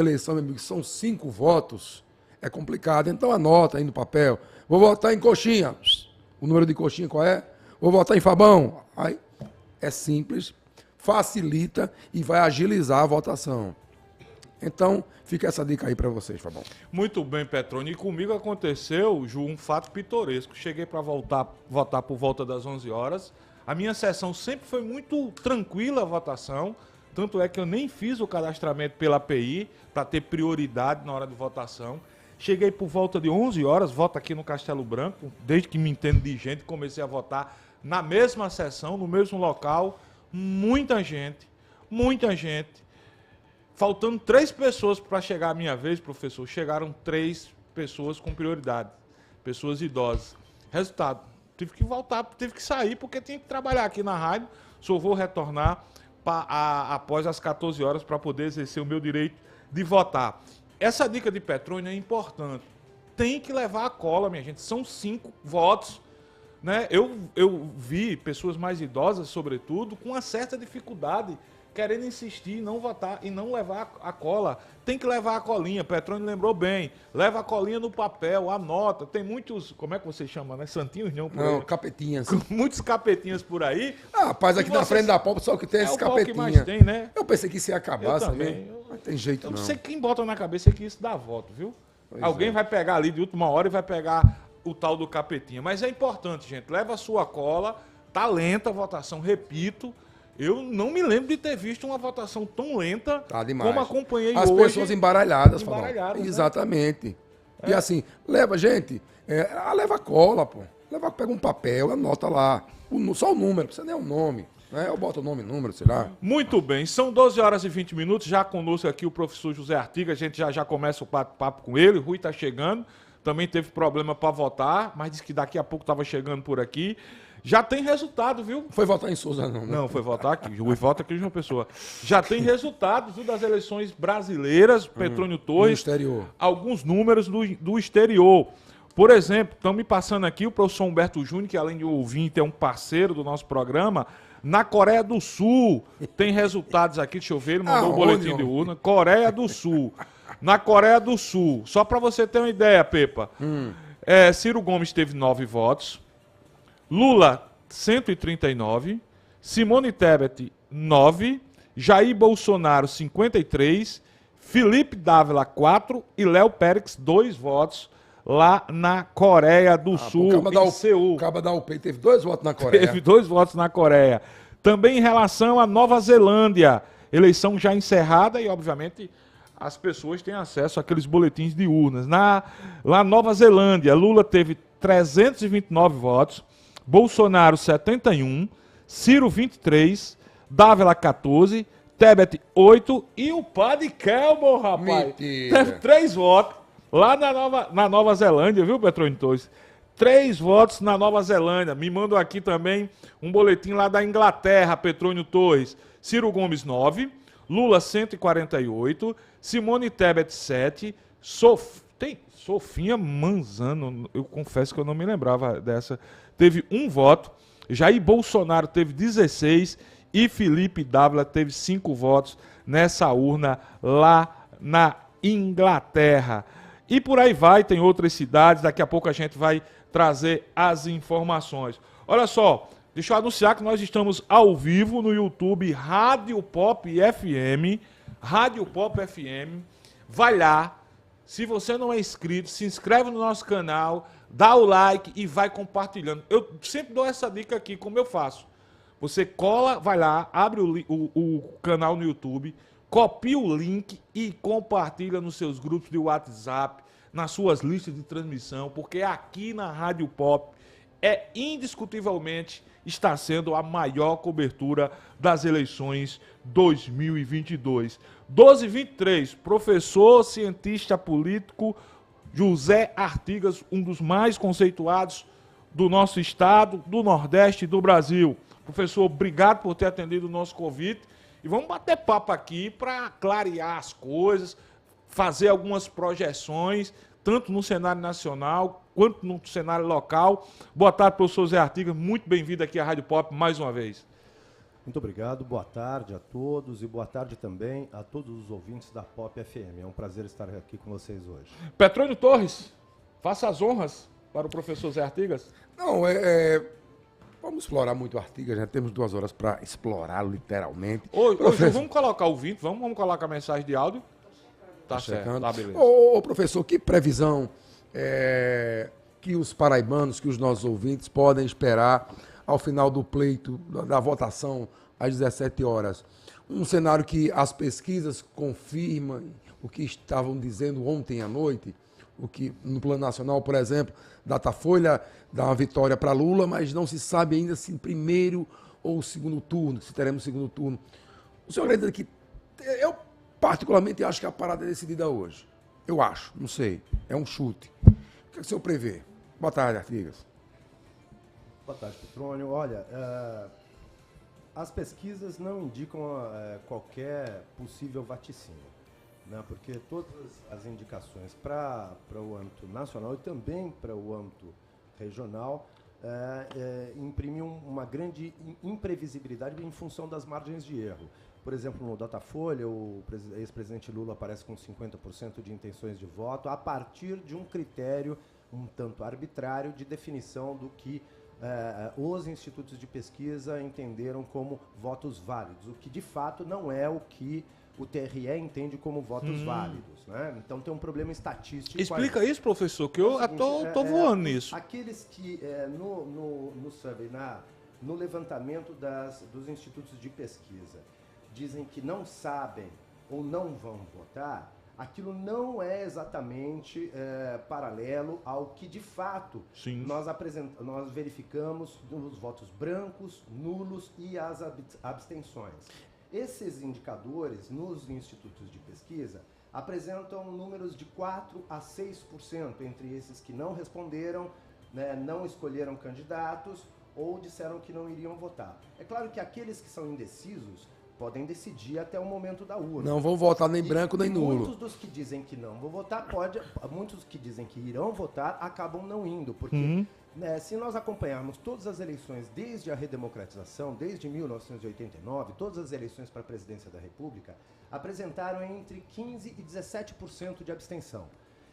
eleição, meu amigo, são 5 votos, é complicado. Então anota aí no papel. Vou votar em Coxinha. O número de Coxinha qual é? Vou votar em Fabão. Aí é simples, facilita e vai agilizar a votação. Então, fica essa dica aí para vocês, Fabão. Muito bem, Petrônio. E comigo aconteceu, Ju, um fato pitoresco. Cheguei para votar por volta das 11 horas. A minha sessão sempre foi muito tranquila a votação. Tanto é que eu nem fiz o cadastramento pela API para ter prioridade na hora de votação. Cheguei por volta de 11 horas, voto aqui no Castelo Branco. Desde que me entendo de gente, comecei a votar na mesma sessão, no mesmo local. Muita gente. Faltando 3 pessoas para chegar a minha vez, professor, chegaram 3 pessoas com prioridade. Pessoas idosas. Resultado, tive que voltar, tive que sair, porque tinha que trabalhar aqui na rádio. Só vou retornar após as 14 horas para poder exercer o meu direito de votar. Essa dica de Petrônio é importante. Tem que levar a cola, minha gente. São 5 votos. Né? Eu vi pessoas mais idosas, sobretudo, com uma certa dificuldade, querendo insistir em não votar e não levar a cola. Tem que levar a colinha, Petrônio lembrou bem. Leva a colinha no papel, anota. Tem muitos, como é que você chama, né? Santinhos não? Não, capetinhas. Muitos capetinhas por aí. Ah, rapaz, aqui na frente da Pop só que tem esses capetinhas. É o que mais tem, né? Eu pensei que isso ia acabar, Eu também. Não tem jeito, Eu não. não sei quem bota na cabeça que isso dá voto, viu? Alguém vai pegar ali de última hora e vai pegar o tal do capetinha. Mas é importante, gente. Leva a sua cola. Tá lenta a votação, repito. Eu não me lembro de ter visto uma votação tão lenta como acompanhei hoje. As pessoas embaralhadas, né? Exatamente. E assim, leva, gente, leva cola, pô. Pega um papel, anota lá. Só o número, não precisa nem o nome. Né? Eu boto o nome e número, sei lá. Muito bem, são 12 horas e 20 minutos. Já conosco aqui o professor José Artiga. A gente já começa o papo com ele. O Rui tá chegando. Também teve problema para votar, mas disse que daqui a pouco estava chegando por aqui. Já tem resultado, viu? Foi votar em Souza, não. Né? Não, foi votar aqui. O voto aqui de uma pessoa. Já tem resultados, viu, das eleições brasileiras, Petrônio Torres. Do exterior. Alguns números do exterior. Por exemplo, estão me passando aqui o professor Humberto Júnior, que além de ouvinte é um parceiro do nosso programa. Na Coreia do Sul tem resultados aqui, deixa eu ver, ele mandou o boletim de urna. Coreia do Sul. Na Coreia do Sul, só para você ter uma ideia, Pepa. Ciro Gomes teve 9 votos. Lula, 139, Simone Tebet, 9, Jair Bolsonaro, 53, Felipe Dávila, 4 e Léo Pérez, 2 votos lá na Coreia do Sul, em Seul. O cabo da UP teve 2 votos na Coreia. Teve 2 votos na Coreia. Também em relação à Nova Zelândia, eleição já encerrada e, obviamente, as pessoas têm acesso àqueles boletins de urnas. Lá na Nova Zelândia, Lula teve 329 votos, Bolsonaro 71, Ciro 23, Dávila 14, Tebet 8 e o Padre Kelmo, rapaz. Mentira. Teve 3 votos lá na Nova Zelândia, viu, Petrônio Torres? 3 votos na Nova Zelândia. Me mandam aqui também um boletim lá da Inglaterra, Petrônio Torres. Ciro Gomes 9, Lula 148, Simone Tebet 7, Sofinha Manzano, eu confesso que eu não me lembrava dessa, teve 1 voto, Jair Bolsonaro teve 16 e Felipe Dávila teve 5 votos nessa urna lá na Inglaterra. E por aí vai, tem outras cidades, daqui a pouco a gente vai trazer as informações. Olha só, deixa eu anunciar que nós estamos ao vivo no YouTube Rádio Pop FM, vai lá. Se você não é inscrito, se inscreve no nosso canal, dá o like e vai compartilhando. Eu sempre dou essa dica aqui, como eu faço. Você cola, vai lá, abre o canal no YouTube, copia o link e compartilha nos seus grupos de WhatsApp, nas suas listas de transmissão, porque aqui na Rádio Pop indiscutivelmente está sendo a maior cobertura das eleições 2022. 12h23, professor, cientista político José Artigas, um dos mais conceituados do nosso estado, do Nordeste e do Brasil. Professor, obrigado por ter atendido o nosso convite e vamos bater papo aqui para clarear as coisas, fazer algumas projeções, tanto no cenário nacional quanto no cenário local. Boa tarde, professor Zé Artigas, muito bem-vindo aqui à Rádio Pop mais uma vez. Muito obrigado, boa tarde a todos e boa tarde também a todos os ouvintes da Pop FM. É um prazer estar aqui com vocês hoje. Petrônio Torres, faça as honras para o professor Zé Artigas. Não, vamos explorar muito o Artigas, já temos 2 horas para explorá-lo literalmente. Hoje vamos colocar o vídeo, vamos colocar a mensagem de áudio. Tá certo, checando. tá beleza. Ô, professor, que previsão que os paraibanos, que os nossos ouvintes podem esperar ao final do pleito, da votação às 17 horas? Um cenário que as pesquisas confirmam o que estavam dizendo ontem à noite, o que no plano nacional, por exemplo, Datafolha dá uma vitória para Lula, mas não se sabe ainda se em primeiro ou segundo turno, se teremos segundo turno. O senhor acredita que... Eu particularmente acho que a parada é decidida hoje. Eu acho, não sei. É um chute. O que o senhor prevê? Boa tarde, Artigas. Boa tarde, Petrônio. Olha, as pesquisas não indicam qualquer possível vaticínio, né? Porque todas as indicações para o âmbito nacional e também para o âmbito regional imprimem uma grande imprevisibilidade em função das margens de erro. Por exemplo, no Datafolha, o ex-presidente Lula aparece com 50% de intenções de voto a partir de um critério um tanto arbitrário de definição do que os institutos de pesquisa entenderam como votos válidos, o que de fato não é o que o TRE entende como votos válidos, né? Então tem um problema estatístico. Explica isso, professor, que eu tô voando nisso. Aqueles que no survey, no levantamento dos institutos de pesquisa, dizem que não sabem ou não vão votar, aquilo não é exatamente paralelo ao que, de fato, nós verificamos nos votos brancos, nulos e as abstenções. Esses indicadores, nos institutos de pesquisa, apresentam números de 4% a 6% entre esses que não responderam, né, não escolheram candidatos ou disseram que não iriam votar. É claro que aqueles que são indecisos podem decidir até o momento da urna. Não vão votar nem branco nem nulo. Muitos dos que dizem que não vão votar, muitos que dizem que irão votar, acabam não indo, porque se nós acompanharmos todas as eleições desde a redemocratização, desde 1989, todas as eleições para a presidência da República apresentaram entre 15% e 17% de abstenção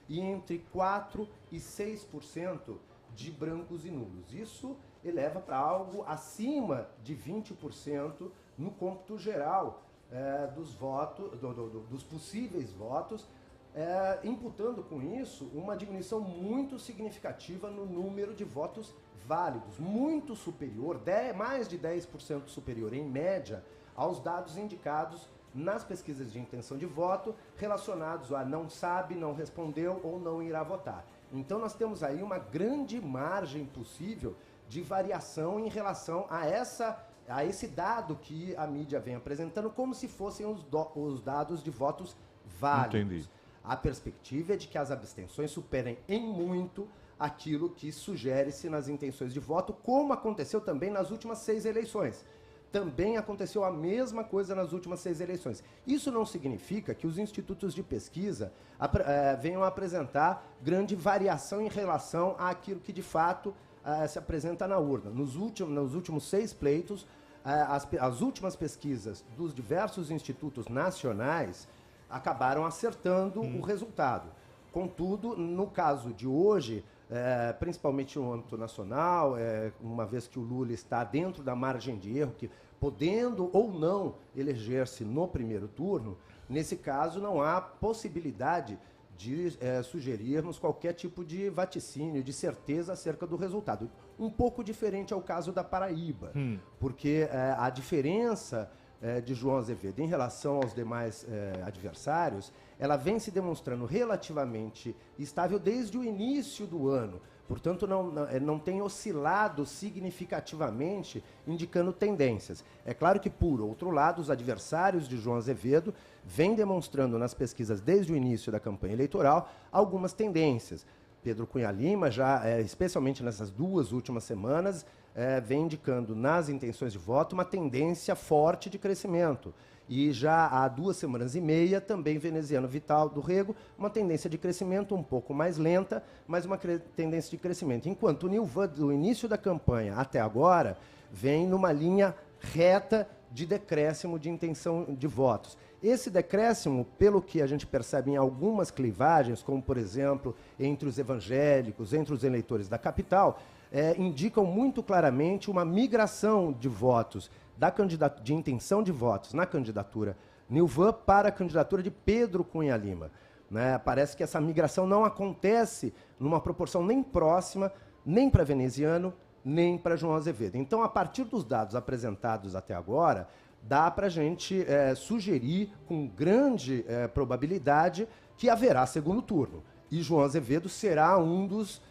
e entre 4% e 6% de brancos e nulos. Isso eleva para algo acima de 20% no cômputo geral dos votos, dos possíveis votos, imputando com isso uma diminuição muito significativa no número de votos válidos, muito superior, mais de 10% superior, em média, aos dados indicados nas pesquisas de intenção de voto relacionados a não sabe, não respondeu ou não irá votar. Então nós temos aí uma grande margem possível de variação em relação a esse dado que a mídia vem apresentando como se fossem os dados de votos válidos. Entendi. A perspectiva é de que as abstenções superem em muito aquilo que sugere-se nas intenções de voto, como aconteceu também nas últimas 6 eleições. Também aconteceu a mesma coisa nas últimas 6 eleições. Isso não significa que os institutos de pesquisa venham a apresentar grande variação em relação àquilo que de fato se apresenta na urna. Nos últimos 6 pleitos, as últimas pesquisas dos diversos institutos nacionais acabaram acertando o resultado. Contudo, no caso de hoje, principalmente no âmbito nacional, uma vez que o Lula está dentro da margem de erro, que podendo ou não eleger-se no primeiro turno, nesse caso não há possibilidade de sugerirmos qualquer tipo de vaticínio, de certeza acerca do resultado. Um pouco diferente ao caso da Paraíba, porque a diferença de João Azevedo em relação aos demais adversários, ela vem se demonstrando relativamente estável desde o início do ano. Portanto, não tem oscilado significativamente, indicando tendências. É claro que, por outro lado, os adversários de João Azevedo vêm demonstrando nas pesquisas desde o início da campanha eleitoral algumas tendências. Pedro Cunha Lima, especialmente nessas 2 últimas semanas, vem indicando nas intenções de voto uma tendência forte de crescimento. E já há 2 semanas e meia, também Veneziano Vital do Rego, uma tendência de crescimento um pouco mais lenta, mas uma tendência de crescimento. Enquanto o Nilvan, do início da campanha até agora, vem numa linha reta de decréscimo de intenção de votos. Esse decréscimo, pelo que a gente percebe em algumas clivagens, como, por exemplo, entre os evangélicos, entre os eleitores da capital, indicam muito claramente uma migração de votos, de intenção de votos na candidatura Nilvan para a candidatura de Pedro Cunha Lima. Né? Parece que essa migração não acontece numa proporção nem próxima, nem para veneziano, nem para João Azevedo. Então, a partir dos dados apresentados até agora, dá para a gente sugerir com grande probabilidade que haverá segundo turno. E João Azevedo será um dos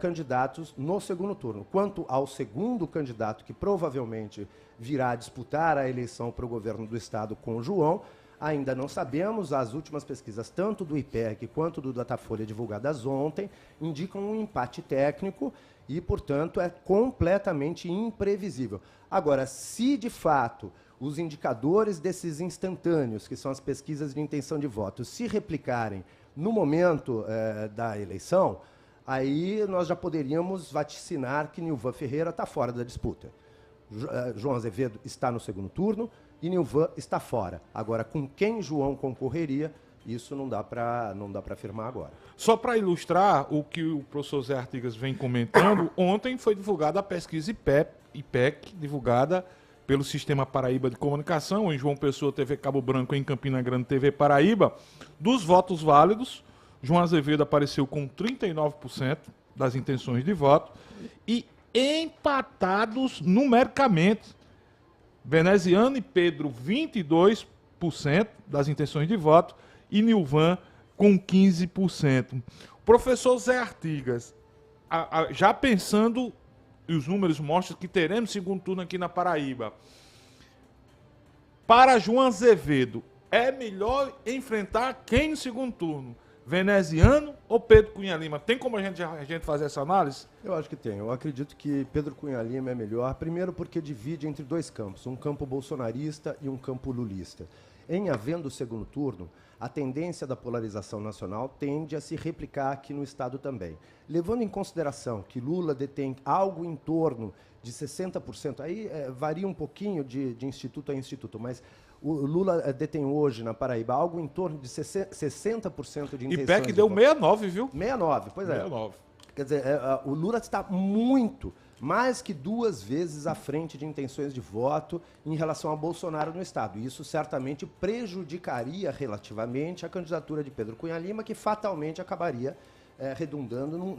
candidatos no segundo turno. Quanto ao segundo candidato, que provavelmente virá disputar a eleição para o governo do Estado com o João, ainda não sabemos. As últimas pesquisas, tanto do IPEC quanto do Datafolha divulgadas ontem, indicam um empate técnico e, portanto, é completamente imprevisível. Agora, se de fato os indicadores desses instantâneos, que são as pesquisas de intenção de voto, se replicarem no momento da eleição, aí nós já poderíamos vaticinar que Nilvan Ferreira está fora da disputa. João Azevedo está no segundo turno e Nilvan está fora. Agora, com quem João concorreria, isso não dá para afirmar agora. Só para ilustrar o que o professor Zé Artigas vem comentando, ontem foi divulgada a pesquisa IPEC, divulgada pelo Sistema Paraíba de Comunicação, em João Pessoa, TV Cabo Branco, em Campina Grande, TV Paraíba. Dos votos válidos, João Azevedo apareceu com 39% das intenções de voto e empatados numericamente. Veneziano e Pedro, 22% das intenções de voto e Nilvan com 15%. Professor Zé Artigas, já pensando, e os números mostram que teremos segundo turno aqui na Paraíba, para João Azevedo, é melhor enfrentar quem no segundo turno? Veneziano ou Pedro Cunha Lima? Tem como a gente fazer essa análise? Eu acho que tem. Eu acredito que Pedro Cunha Lima é melhor, primeiro porque divide entre dois campos, um campo bolsonarista e um campo lulista. Em havendo o segundo turno, a tendência da polarização nacional tende a se replicar aqui no Estado também. Levando em consideração que Lula detém algo em torno de 60%, aí varia um pouquinho de instituto a instituto, mas o Lula detém hoje na Paraíba algo em torno de 60% de intenções. IPEC deu 69, viu? 69, pois é. 69. Quer dizer, o Lula está muito, mais que 2 vezes à frente de intenções de voto em relação a Bolsonaro no Estado. E isso certamente prejudicaria relativamente a candidatura de Pedro Cunha Lima, que fatalmente acabaria redundando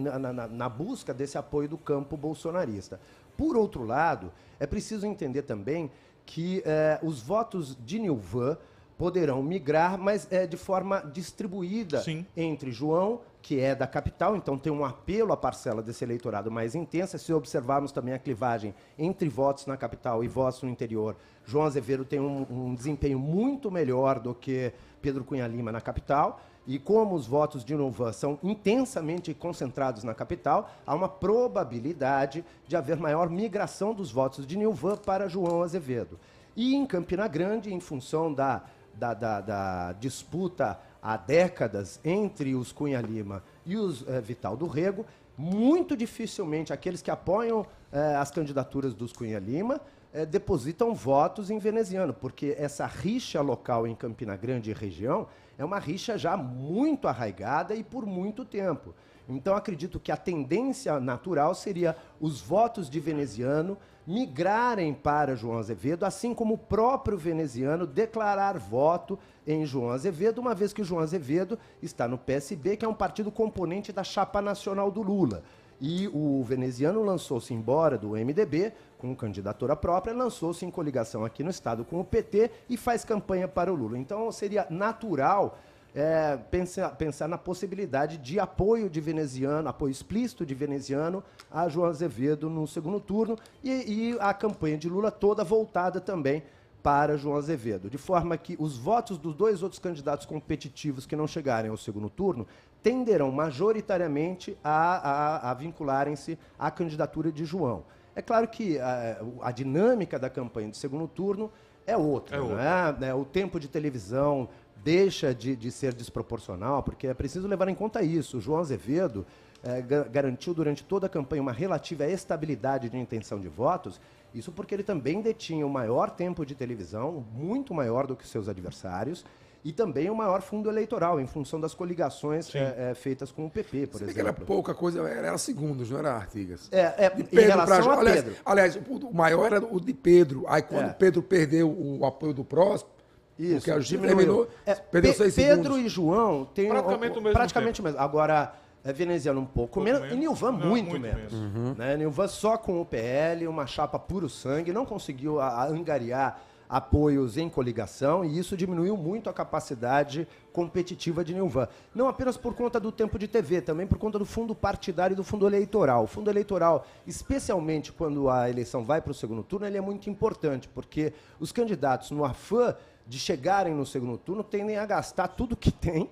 na busca desse apoio do campo bolsonarista. Por outro lado, é preciso entender também que os votos de Nilvan poderão migrar, mas de forma distribuída. Sim. Entre João, que é da capital, então tem um apelo à parcela desse eleitorado mais intensa. Se observarmos também a clivagem entre votos na capital e votos no interior, João Azevedo tem um desempenho muito melhor do que Pedro Cunha Lima na capital. E como os votos de Nilvan são intensamente concentrados na capital, há uma probabilidade de haver maior migração dos votos de Nilvan para João Azevedo. E em Campina Grande, em função da disputa há décadas entre os Cunha Lima e os Vital do Rego, muito dificilmente aqueles que apoiam as candidaturas dos Cunha Lima depositam votos em veneziano, porque essa rixa local em Campina Grande e região é uma rixa já muito arraigada e por muito tempo. Então, acredito que a tendência natural seria os votos de veneziano migrarem para João Azevedo, assim como o próprio veneziano declarar voto em João Azevedo, uma vez que o João Azevedo está no PSB, que é um partido componente da chapa nacional do Lula. E o veneziano lançou-se embora do MDB, com candidatura própria, lançou-se em coligação aqui no Estado com o PT e faz campanha para o Lula. Então, seria natural pensar na possibilidade de apoio de veneziano, apoio explícito de veneziano a João Azevedo no segundo turno e a campanha de Lula toda voltada também para João Azevedo, de forma que os votos dos 2 outros candidatos competitivos que não chegarem ao segundo turno tenderão majoritariamente a vincularem-se à candidatura de João. É claro que a dinâmica da campanha de segundo turno é outra. Né? O tempo de televisão deixa de ser desproporcional, porque é preciso levar em conta isso. O João Azevedo garantiu durante toda a campanha uma relativa estabilidade de intenção de votos, isso porque ele também detinha o maior tempo de televisão, muito maior do que seus adversários, e também o maior fundo eleitoral, em função das coligações feitas com o PP, por exemplo. Era pouca coisa, era segundos, não era Artigas? Em relação a Pedro. Aliás, o maior era o de Pedro. Aí quando Pedro perdeu o apoio do próximo, isso, porque a justiça terminou, perdeu 6 Pedro segundos. e João têm praticamente o mesmo. Agora, Veneziano um pouco menos, e Nilvan muito menos. Né? Nilvan só com o PL, uma chapa puro sangue, não conseguiu angariar apoios em coligação, e isso diminuiu muito a capacidade competitiva de Nilvan. Não apenas por conta do tempo de TV, também por conta do fundo partidário e do fundo eleitoral. O fundo eleitoral, especialmente quando a eleição vai para o segundo turno, ele é muito importante, porque os candidatos, no afã de chegarem no segundo turno, tendem a gastar tudo que tem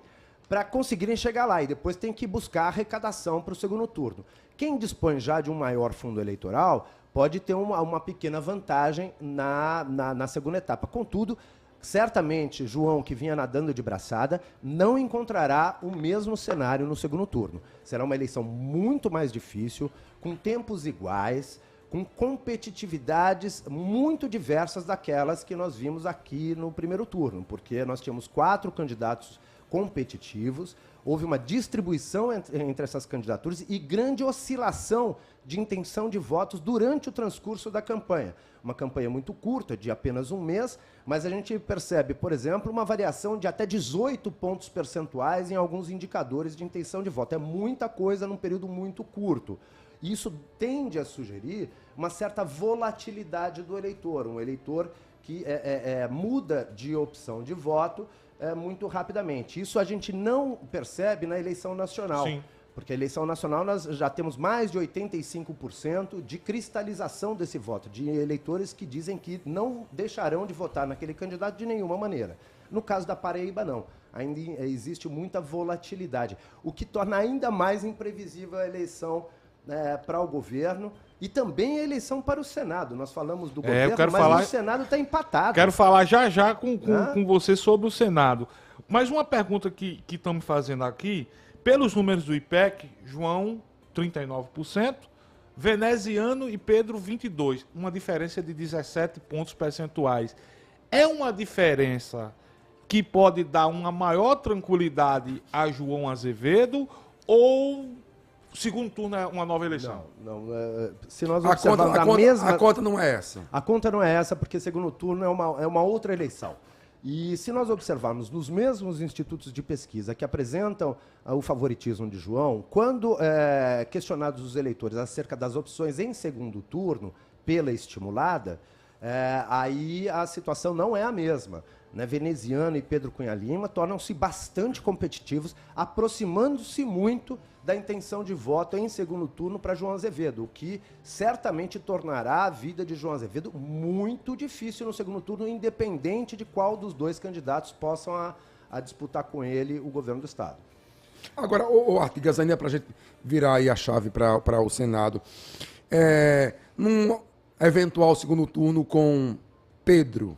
para conseguirem chegar lá, e depois tem que buscar arrecadação para o segundo turno. Quem dispõe já de um maior fundo eleitoral pode ter uma pequena vantagem na segunda etapa. Contudo, certamente, João, que vinha nadando de braçada, não encontrará o mesmo cenário no segundo turno. Será uma eleição muito mais difícil, com tempos iguais, com competitividades muito diversas daquelas que nós vimos aqui no primeiro turno, porque nós tínhamos 4 candidatos competitivos, houve uma distribuição entre essas candidaturas e grande oscilação de intenção de votos durante o transcurso da campanha. Uma campanha muito curta, de apenas um mês, mas a gente percebe, por exemplo, uma variação de até 18 pontos percentuais em alguns indicadores de intenção de voto. É muita coisa num período muito curto. Isso tende a sugerir uma certa volatilidade do eleitor, um eleitor que muda de opção de voto muito rapidamente. Isso a gente não percebe na eleição nacional. Sim. Porque a eleição nacional nós já temos mais de 85% de cristalização desse voto, de eleitores que dizem que não deixarão de votar naquele candidato de nenhuma maneira. No caso da Paraíba, não. Ainda existe muita volatilidade, o que torna ainda mais imprevisível a eleição para o governo e também a eleição para o Senado. Nós falamos do governo, mas o Senado está empatado. Quero falar já com você sobre o Senado. Mas uma pergunta que estão me fazendo aqui, pelos números do IPEC, João, 39%, Veneziano e Pedro, 22%. Uma diferença de 17 pontos percentuais. É uma diferença que pode dar uma maior tranquilidade a João Azevedo ou segundo turno é uma nova eleição? Não. Se nós observarmos a conta não é essa. A conta não é essa, porque segundo turno é uma outra eleição. E se nós observarmos nos mesmos institutos de pesquisa que apresentam o favoritismo de João, quando questionados os eleitores acerca das opções em segundo turno pela estimulada, aí a situação não é a mesma. Né? Veneziano e Pedro Cunha Lima tornam-se bastante competitivos, aproximando-se muito da intenção de voto em segundo turno para João Azevedo, o que certamente tornará a vida de João Azevedo muito difícil no segundo turno, independente de qual dos dois candidatos possam a disputar com ele o governo do Estado. Agora, Artigas, ainda para a gente virar aí a chave para o Senado, num eventual segundo turno com Pedro,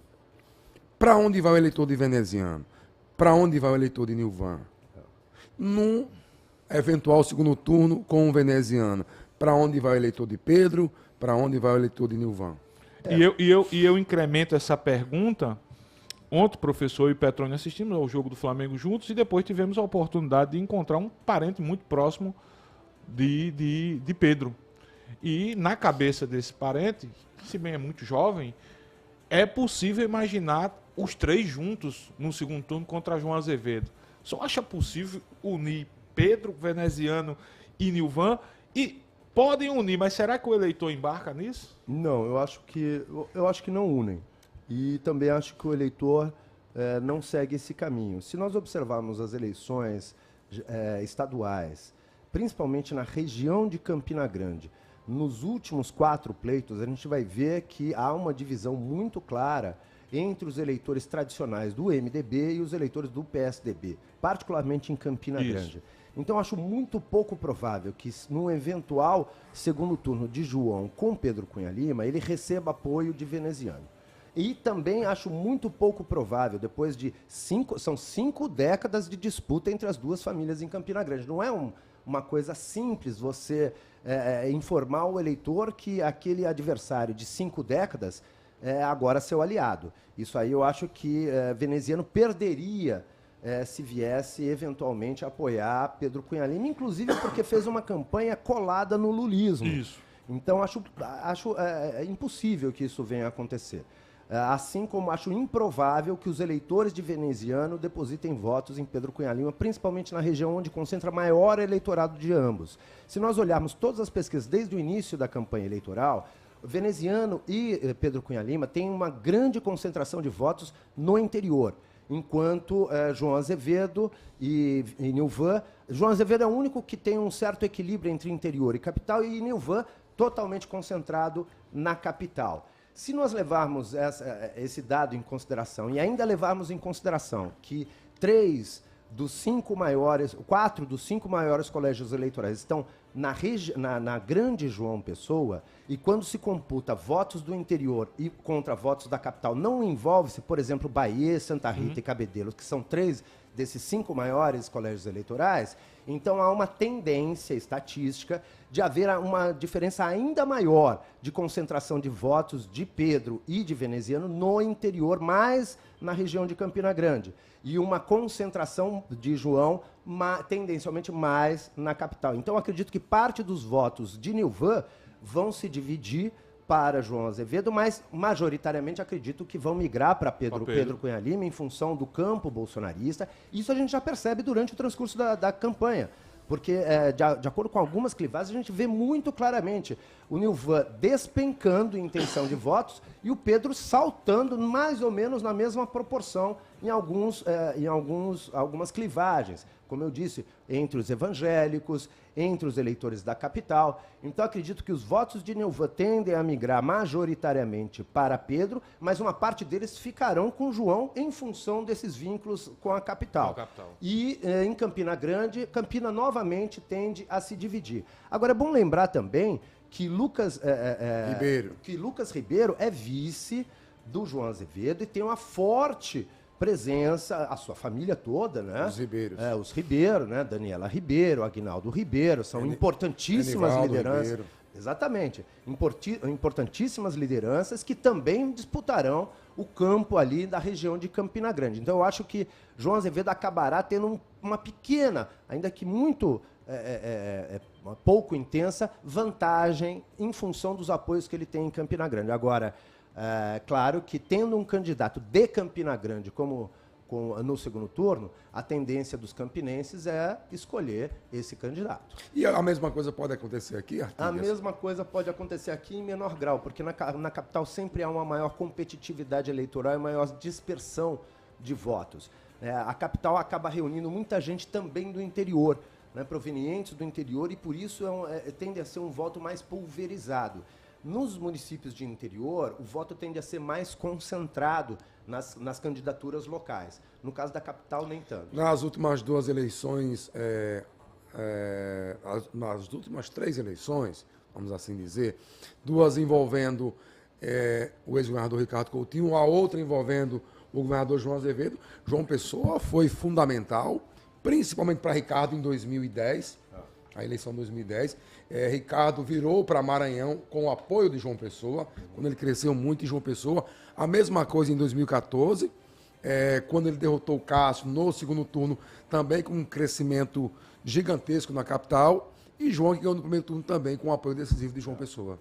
para onde vai o eleitor de Veneziano? Para onde vai o eleitor de Nilvan? Num eventual segundo turno com o Veneziano, para onde vai o eleitor de Pedro? Para onde vai o eleitor de Nilvan? E eu incremento essa pergunta. Ontem, professor e Petrônio assistimos ao jogo do Flamengo juntos e depois tivemos a oportunidade de encontrar um parente muito próximo de Pedro. E na cabeça desse parente, que se bem é muito jovem, é possível imaginar os 3 juntos no segundo turno contra João Azevedo. Só acha possível unir Pedro, Veneziano e Nilvan? E podem unir, mas será que o eleitor embarca nisso? Não, eu acho que não unem. E também acho que o eleitor não segue esse caminho. Se nós observarmos as eleições estaduais, principalmente na região de Campina Grande, nos últimos 4 pleitos, a gente vai ver que há uma divisão muito clara entre os eleitores tradicionais do MDB e os eleitores do PSDB, particularmente em Campina Grande. Então, acho muito pouco provável que, num eventual segundo turno de João com Pedro Cunha Lima, ele receba apoio de Veneziano. E também acho muito pouco provável, depois de são 5 décadas de disputa entre as duas famílias em Campina Grande. Não é uma coisa simples você informar o eleitor que aquele adversário de 5 décadas é agora seu aliado. Isso aí eu acho que veneziano perderia se viesse eventualmente apoiar Pedro Cunha Lima, inclusive porque fez uma campanha colada no lulismo. Isso. Então acho impossível que isso venha a acontecer. Assim como acho improvável que os eleitores de veneziano depositem votos em Pedro Cunha Lima, principalmente na região onde concentra maior eleitorado de ambos. Se nós olharmos todas as pesquisas desde o início da campanha eleitoral, veneziano e Pedro Cunha Lima têm uma grande concentração de votos no interior, enquanto João Azevedo e Nilvan... João Azevedo é o único que tem um certo equilíbrio entre interior e capital, e Nilvan totalmente concentrado na capital. Se nós levarmos esse dado em consideração e ainda levarmos em consideração que 4 dos 5 maiores colégios eleitorais estão na grande João Pessoa, e quando se computa votos do interior e contra votos da capital, não envolve-se, por exemplo, Bahia, Santa Rita e Cabedelo, que são 3 desses 5 maiores colégios eleitorais, então há uma tendência estatística de haver uma diferença ainda maior de concentração de votos de Pedro e de veneziano no interior, mais na região de Campina Grande, e uma concentração de João tendencialmente mais na capital. Então acredito que parte dos votos de Nilvan vão se dividir para João Azevedo, mas majoritariamente acredito que vão migrar para Pedro Cunha Lima em função do campo bolsonarista. Isso a gente já percebe durante o transcurso da campanha, porque de acordo com algumas clivagens a gente vê muito claramente o Nilvan despencando em intenção de votos e o Pedro saltando mais ou menos na mesma proporção em algumas clivagens, como eu disse, entre os evangélicos, entre os eleitores da capital. Então acredito que os votos de Nilvan tendem a migrar majoritariamente para Pedro, mas uma parte deles ficarão com João em função desses vínculos com a capital. E em Campina Grande, Campina novamente tende a se dividir. Agora é bom lembrar também que Lucas Ribeiro é vice do João Azevedo e tem uma forte presença, a sua família toda, né? Os Ribeiros. Os Ribeiro, né? Daniela Ribeiro, Aguinaldo Ribeiro, são importantíssimas lideranças. Ribeiro. Exatamente. Importantíssimas lideranças que também disputarão o campo ali da região de Campina Grande. Então eu acho que João Azevedo acabará tendo uma pequena, ainda que muito pouco intensa, vantagem em função dos apoios que ele tem em Campina Grande. Agora, claro que tendo um candidato de Campina Grande no segundo turno, a tendência dos campinenses é escolher esse candidato. E a mesma coisa pode acontecer aqui, Artigas? A mesma coisa pode acontecer aqui em menor grau, porque na capital sempre há uma maior competitividade eleitoral e maior dispersão de votos. A capital acaba reunindo muita gente também do interior, né, provenientes do interior, e por isso tende a ser um voto mais pulverizado. Nos municípios de interior, o voto tende a ser mais concentrado nas candidaturas locais. No caso da capital, nem tanto. Nas últimas 2 eleições, nas últimas 3 eleições, vamos assim dizer, 2 envolvendo o ex-governador Ricardo Coutinho, a outra envolvendo o governador João Azevedo, João Pessoa foi fundamental, principalmente para Ricardo em 2010, a eleição de 2010. Ricardo virou para Maranhão com o apoio de João Pessoa, quando ele cresceu muito em João Pessoa. A mesma coisa em 2014, quando ele derrotou o Cássio no segundo turno, também com um crescimento gigantesco na capital. E João, que ganhou no primeiro turno também, com o apoio decisivo de João Pessoa.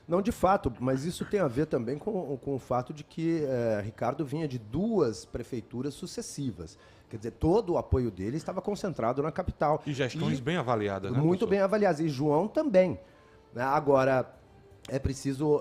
Não, de fato, mas isso tem a ver também com o fato de que Ricardo vinha de 2 prefeituras sucessivas. Quer dizer, todo o apoio dele estava concentrado na capital. E gestões bem avaliadas, né? Muito bem avaliadas. E João também. Agora, é preciso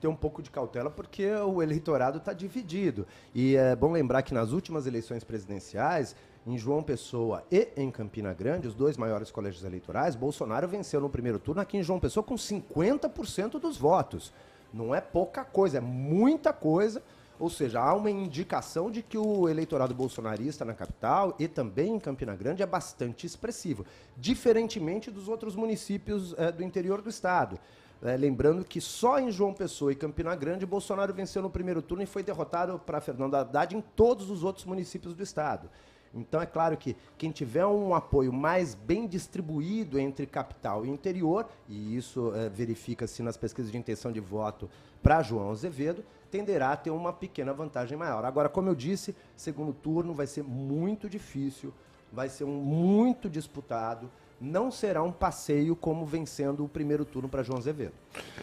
ter um pouco de cautela, porque o eleitorado está dividido. E é bom lembrar que nas últimas eleições presidenciais, em João Pessoa e em Campina Grande, os 2 maiores colégios eleitorais, Bolsonaro venceu no primeiro turno aqui em João Pessoa com 50% dos votos. Não é pouca coisa, é muita coisa. Ou seja, há uma indicação de que o eleitorado bolsonarista na capital e também em Campina Grande é bastante expressivo, diferentemente dos outros municípios do interior do estado. Lembrando que só em João Pessoa e Campina Grande, Bolsonaro venceu no primeiro turno e foi derrotado para Fernando Haddad em todos os outros municípios do estado. Então é claro que quem tiver um apoio mais bem distribuído entre capital e interior, e isso verifica-se nas pesquisas de intenção de voto para João Azevedo, tenderá a ter uma pequena vantagem maior. Agora, como eu disse, segundo turno vai ser muito difícil, vai ser muito disputado, não será um passeio como vencendo o primeiro turno para João Azevedo.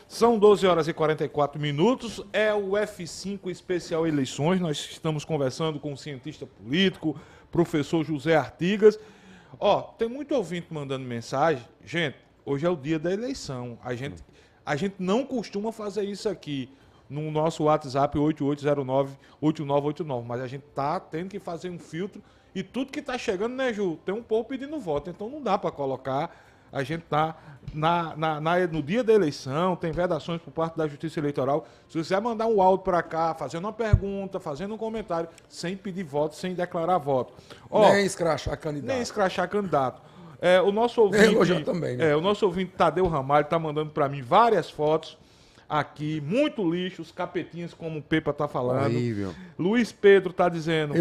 São 12 horas e 44 minutos, é o F5 Especial Eleições, nós estamos conversando com o cientista político, professor José Artigas. Tem muito ouvinte mandando mensagem. Gente, hoje é o dia da eleição. A gente não costuma fazer isso aqui no nosso WhatsApp 8809-8989, mas a gente tá tendo que fazer um filtro e tudo que tá chegando, né, Ju? Tem um povo pedindo voto, então não dá para colocar. A gente tá no dia da eleição, tem vedações por parte da Justiça Eleitoral. Se você quiser mandar um áudio para cá, fazendo uma pergunta, fazendo um comentário, sem pedir voto, sem declarar voto. Nem escrachar candidato. Nem escrachar candidato. O nosso ouvinte, também, né? O nosso ouvinte Tadeu Ramalho está mandando para mim várias fotos aqui, muito lixo, os capetinhas, como o Pepa tá falando. Horrível. Luiz Pedro está dizendo,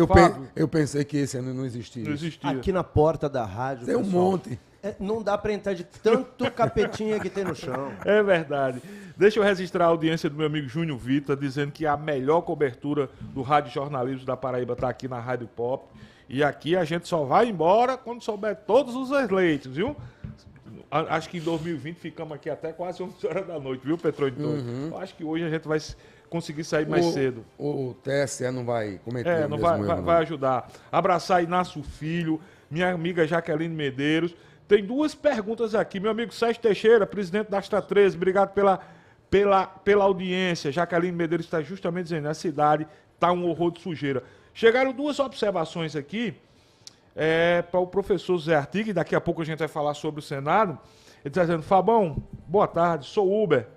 eu pensei que esse ano não existia. Não existia. Aqui na porta da rádio, tem um monte. Não dá para entrar de tanto capetinha que tem no chão. É verdade. Deixa eu registrar a audiência do meu amigo Júnior Vitor, dizendo que a melhor cobertura do rádio jornalismo da Paraíba está aqui na Rádio Pop. E aqui a gente só vai embora quando souber todos os eleitos, viu? Acho que em 2020 ficamos aqui até quase 11 horas da noite, viu, Petrônio? Eu acho que hoje a gente vai conseguir sair mais cedo. O TSE não vai cometer não mesmo vai ajudar. Abraçar Inácio Filho, minha amiga Jaqueline Medeiros. Tem duas perguntas aqui. Meu amigo Sérgio Teixeira, presidente da Astra 13, obrigado pela audiência. Jaqueline Medeiros está justamente dizendo, a cidade está um horror de sujeira. Chegaram duas observações aqui para o professor Zé Artigas, e daqui a pouco a gente vai falar sobre o Senado. Ele está dizendo, Fabão, boa tarde, sou Uber.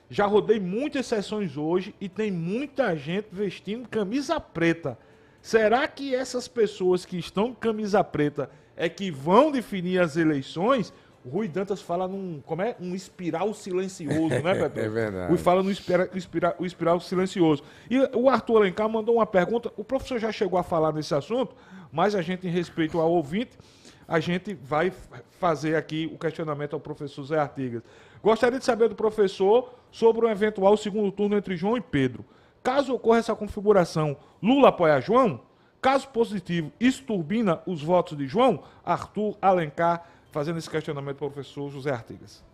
Já rodei muitas sessões hoje e tem muita gente vestindo camisa preta. Será que essas pessoas que estão com camisa preta é que vão definir as eleições? O Rui Dantas fala um espiral silencioso, né, Pepe? É verdade. Rui fala no espiral silencioso. E o Arthur Alencar mandou uma pergunta, o professor já chegou a falar nesse assunto, mas a gente, em respeito ao ouvinte, a gente vai fazer aqui o questionamento ao professor Zé Artigas. Gostaria de saber do professor sobre um eventual segundo turno entre João e Pedro. Caso ocorra essa configuração, Lula apoia João? Caso positivo, isso turbina os votos de João? Arthur Alencar fazendo esse questionamento para o professor José Artigas.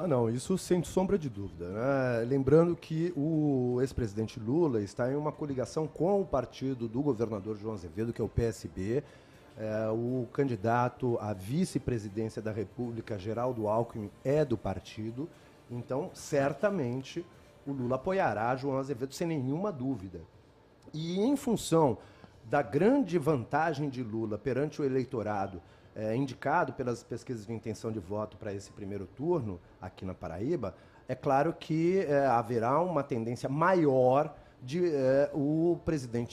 Não, isso sem sombra de dúvida, né? Lembrando que o ex-presidente Lula está em uma coligação com o partido do governador João Azevedo, que é o PSB. O candidato à vice-presidência da República, Geraldo Alckmin, é do partido. Então, certamente, o Lula apoiará João Azevedo sem nenhuma dúvida. E em função da grande vantagem de Lula perante o eleitorado, indicado pelas pesquisas de intenção de voto para esse primeiro turno aqui na Paraíba, é claro que haverá uma tendência maior de o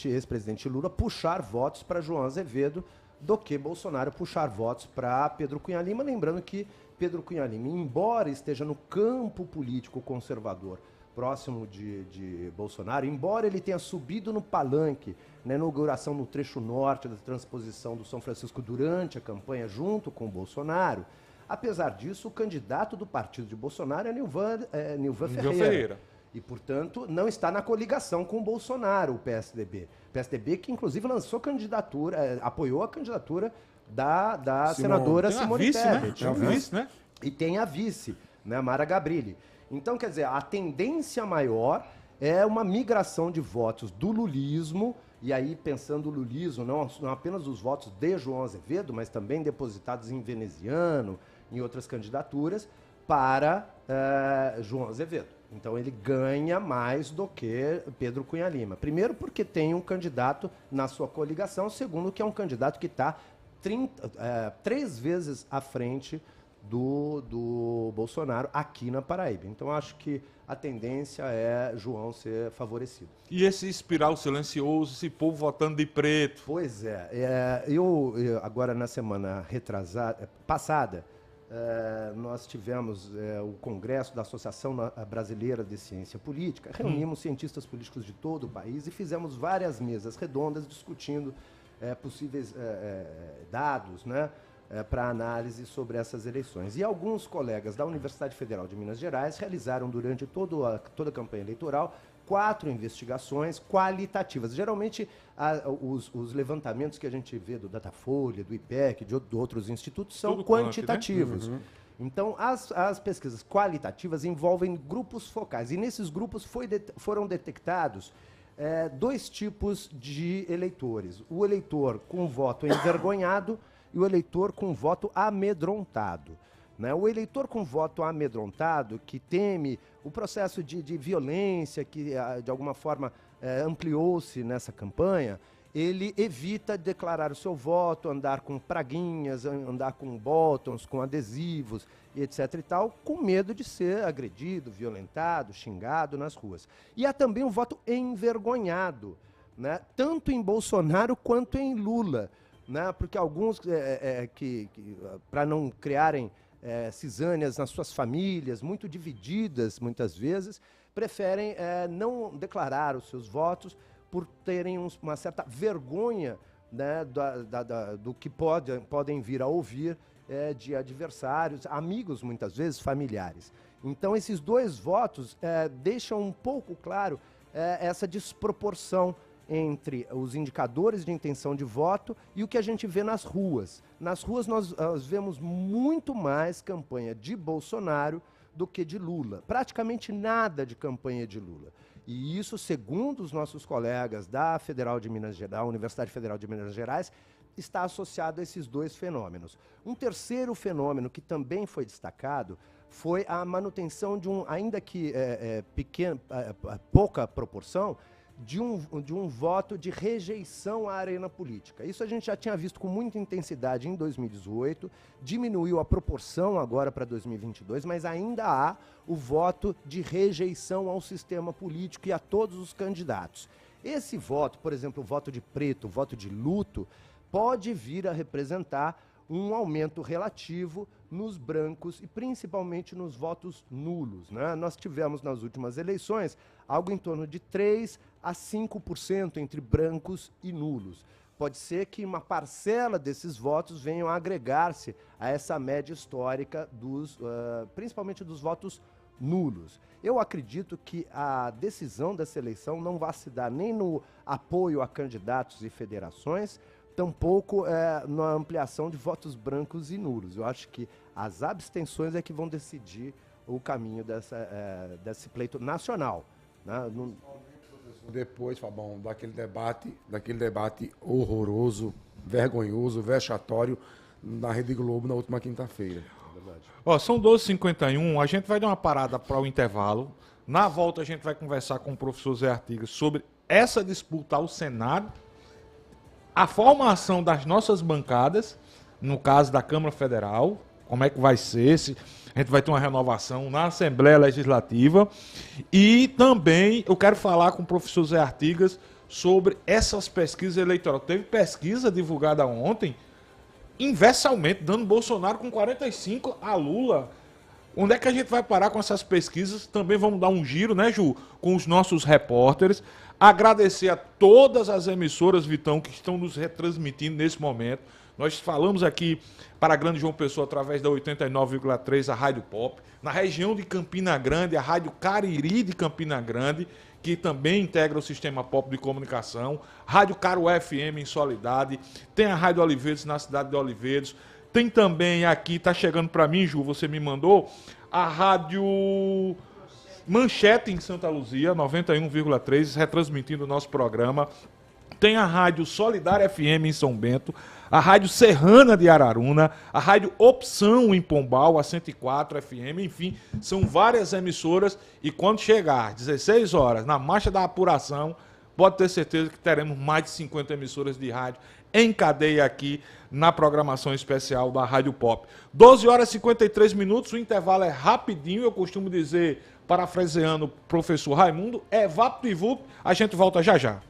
ex-presidente Lula puxar votos para João Azevedo do que Bolsonaro puxar votos para Pedro Cunha Lima. Lembrando que Pedro Cunha Lima, embora esteja no campo político conservador, próximo de Bolsonaro, embora ele tenha subido no palanque na inauguração no trecho norte da transposição do São Francisco durante a campanha junto com o Bolsonaro, apesar disso, o candidato do partido de Bolsonaro é Nilvan Ferreira. E, portanto, não está na coligação com o Bolsonaro, o PSDB. PSDB que, inclusive, lançou candidatura, apoiou a candidatura da senadora Simone Tebet. Tem a vice, né? E tem a vice, né, Mara Gabrilli. Então, quer dizer, a tendência maior é uma migração de votos do lulismo, e aí pensando o lulismo, não apenas os votos de João Azevedo, mas também depositados em veneziano, em outras candidaturas, para João Azevedo. Então ele ganha mais do que Pedro Cunha Lima. Primeiro porque tem um candidato na sua coligação, segundo que é um candidato que está 3 vezes à frente do Bolsonaro aqui na Paraíba. Então acho que a tendência é João ser favorecido. E esse espiral silencioso, esse povo votando de preto? Pois eu agora na semana passada, nós tivemos o Congresso da Associação Brasileira de Ciência Política, reunimos cientistas políticos de todo o país e fizemos várias mesas redondas discutindo possíveis dados, né, para análise sobre essas eleições. E alguns colegas da Universidade Federal de Minas Gerais realizaram durante toda a campanha eleitoral 4 investigações qualitativas. Geralmente, os levantamentos que a gente vê do Datafolha, do IPEC, de outros institutos, são Tudo quantitativos. né? Então, as pesquisas qualitativas envolvem grupos focais. E nesses grupos foram detectados 2 tipos de eleitores. O eleitor com voto envergonhado e o eleitor com voto amedrontado. Né? O eleitor com voto amedrontado, que teme o processo de violência que, de alguma forma, ampliou-se nessa campanha, ele evita declarar o seu voto, andar com praguinhas, andar com botões, com adesivos, e etc. e tal, com medo de ser agredido, violentado, xingado nas ruas. E há também o voto envergonhado, né? Tanto em Bolsonaro quanto em Lula, né? Porque alguns, para não criarem cisânias nas suas famílias, muito divididas muitas vezes, preferem não declarar os seus votos por terem uma certa vergonha, né, do que podem vir a ouvir de adversários, amigos muitas vezes, familiares. Então esses 2 votos deixam um pouco claro essa desproporção entre os indicadores de intenção de voto e o que a gente vê nas ruas. Nas ruas nós vemos muito mais campanha de Bolsonaro do que de Lula. Praticamente nada de campanha de Lula. E isso, segundo os nossos colegas da Universidade Federal de Minas Gerais, está associado a esses 2 fenômenos. Um terceiro fenômeno que também foi destacado foi a manutenção de ainda que pouca proporção, de um voto de rejeição à arena política. Isso a gente já tinha visto com muita intensidade em 2018, diminuiu a proporção agora para 2022, mas ainda há o voto de rejeição ao sistema político e a todos os candidatos. Esse voto, por exemplo, o voto de preto, o voto de luto, pode vir a representar um aumento relativo nos brancos e principalmente nos votos nulos, né? Nós tivemos nas últimas eleições algo em torno de 3 a 5% entre brancos e nulos. Pode ser que uma parcela desses votos venham a agregar-se a essa média histórica principalmente dos votos nulos. Eu acredito que a decisão dessa eleição não vai se dar nem no apoio a candidatos e federações, tampouco na ampliação de votos brancos e nulos. Eu acho que as abstenções é que vão decidir o caminho desse pleito nacional. Né? Depois, Fabão, daquele debate horroroso, vergonhoso, vexatório na Rede Globo na última quinta-feira. Ó, são 12h51, a gente vai dar uma parada para o intervalo. Na volta a gente vai conversar com o professor Zé Artigas sobre essa disputa ao Senado, a formação das nossas bancadas, no caso da Câmara Federal, como é que vai ser, se a gente vai ter uma renovação na Assembleia Legislativa. E também eu quero falar com o professor Zé Artigas sobre essas pesquisas eleitorais. Teve pesquisa divulgada ontem, inversamente, dando Bolsonaro com 45 a Lula. Onde é que a gente vai parar com essas pesquisas? Também vamos dar um giro, né, Ju, com os nossos repórteres. Agradecer a todas as emissoras, Vitão, que estão nos retransmitindo nesse momento. Nós falamos aqui para a Grande João Pessoa através da 89,3, a Rádio Pop. Na região de Campina Grande, a Rádio Cariri de Campina Grande, que também integra o sistema Pop de comunicação. Rádio Caro FM em Soledade. Tem a Rádio Oliveiros na cidade de Oliveiros. Tem também aqui, tá chegando para mim, Ju, você me mandou, a Rádio Manchete em Santa Luzia, 91,3, retransmitindo o nosso programa. Tem a Rádio Solidária FM em São Bento, a Rádio Serrana de Araruna, a Rádio Opção em Pombal, a 104 FM, enfim, são várias emissoras. E quando chegar às 16 horas, na marcha da apuração, pode ter certeza que teremos mais de 50 emissoras de rádio em cadeia aqui na programação especial da Rádio Pop. 12h53, o intervalo é rapidinho, eu costumo dizer, parafraseando o professor Raimundo, é vapo e vup, a gente volta já já.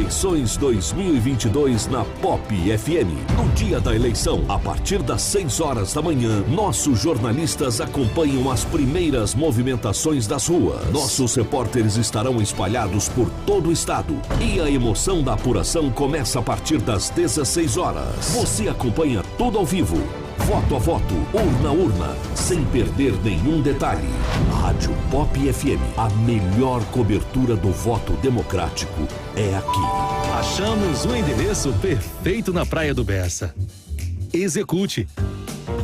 Eleições 2022 na Pop FM. No dia da eleição, a partir das 6 horas da manhã, nossos jornalistas acompanham as primeiras movimentações das ruas. Nossos repórteres estarão espalhados por todo o estado. E a emoção da apuração começa a partir das 16 horas. Você acompanha tudo ao vivo. Voto a voto, urna a urna, sem perder nenhum detalhe. Rádio Pop FM, a melhor cobertura do voto democrático é aqui. Achamos o endereço perfeito na Praia do Bessa. Execute.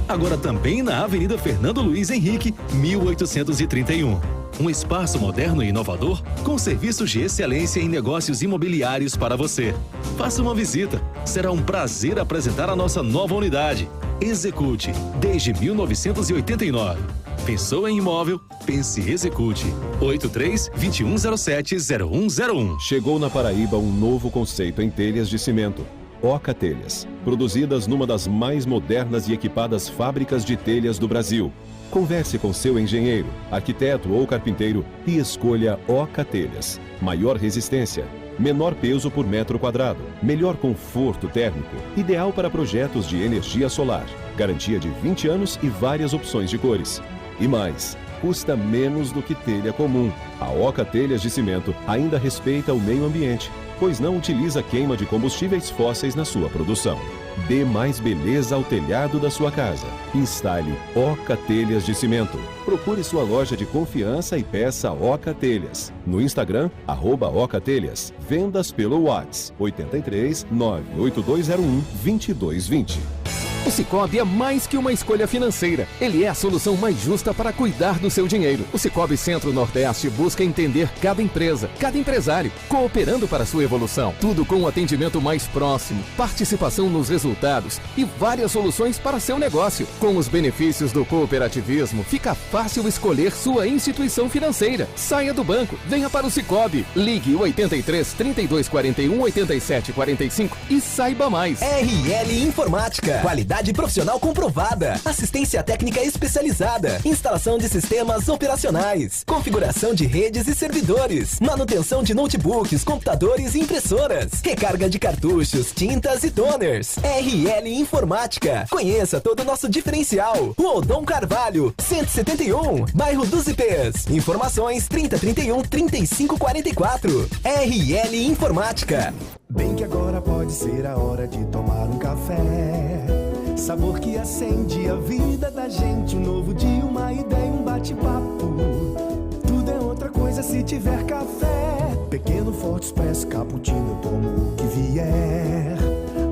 Agora também na Avenida Fernando Luiz Henrique, 1831. Um espaço moderno e inovador com serviços de excelência em negócios imobiliários para você. Faça uma visita. Será um prazer apresentar a nossa nova unidade. Execute, desde 1989. Pensou em imóvel? Pense Execute. 83-2107-0101. Chegou na Paraíba um novo conceito em telhas de cimento. Oca Telhas, produzidas numa das mais modernas e equipadas fábricas de telhas do Brasil. Converse com seu engenheiro, arquiteto ou carpinteiro e escolha Oca Telhas. Maior resistência, menor peso por metro quadrado, melhor conforto térmico, ideal para projetos de energia solar, garantia de 20 anos e várias opções de cores. E mais, custa menos do que telha comum. A Oca Telhas de Cimento ainda respeita o meio ambiente, pois não utiliza queima de combustíveis fósseis na sua produção. Dê mais beleza ao telhado da sua casa. Instale Oca Telhas de Cimento. Procure sua loja de confiança e peça Oca Telhas. No Instagram, @Oca Telhas. Vendas pelo WhatsApp 83 98201 2220. O Sicoob é mais que uma escolha financeira. Ele é a solução mais justa para cuidar do seu dinheiro. O Sicoob Centro-Nordeste busca entender cada empresa, cada empresário, cooperando para sua evolução. Tudo com um atendimento mais próximo, participação nos resultados e várias soluções para seu negócio. Com os benefícios do cooperativismo, fica fácil escolher sua instituição financeira. Saia do banco, venha para o Sicoob. Ligue 83 32 41 87 45 e saiba mais. RL Informática. Qualidade profissional comprovada. Assistência técnica especializada. Instalação de sistemas operacionais. Configuração de redes e servidores. Manutenção de notebooks, computadores e impressoras. Recarga de cartuchos, tintas e toners. RL Informática. Conheça todo o nosso diferencial. Rua Dom Carvalho, 171, bairro dos Ipês. Informações 3031 3544. RL Informática. Bem que agora pode ser a hora de tomar um café. Sabor que acende a vida da gente. Um novo dia, uma ideia, um bate-papo. Tudo é outra coisa se tiver café. Pequeno, forte, expresso, cappuccino, eu tomo o que vier.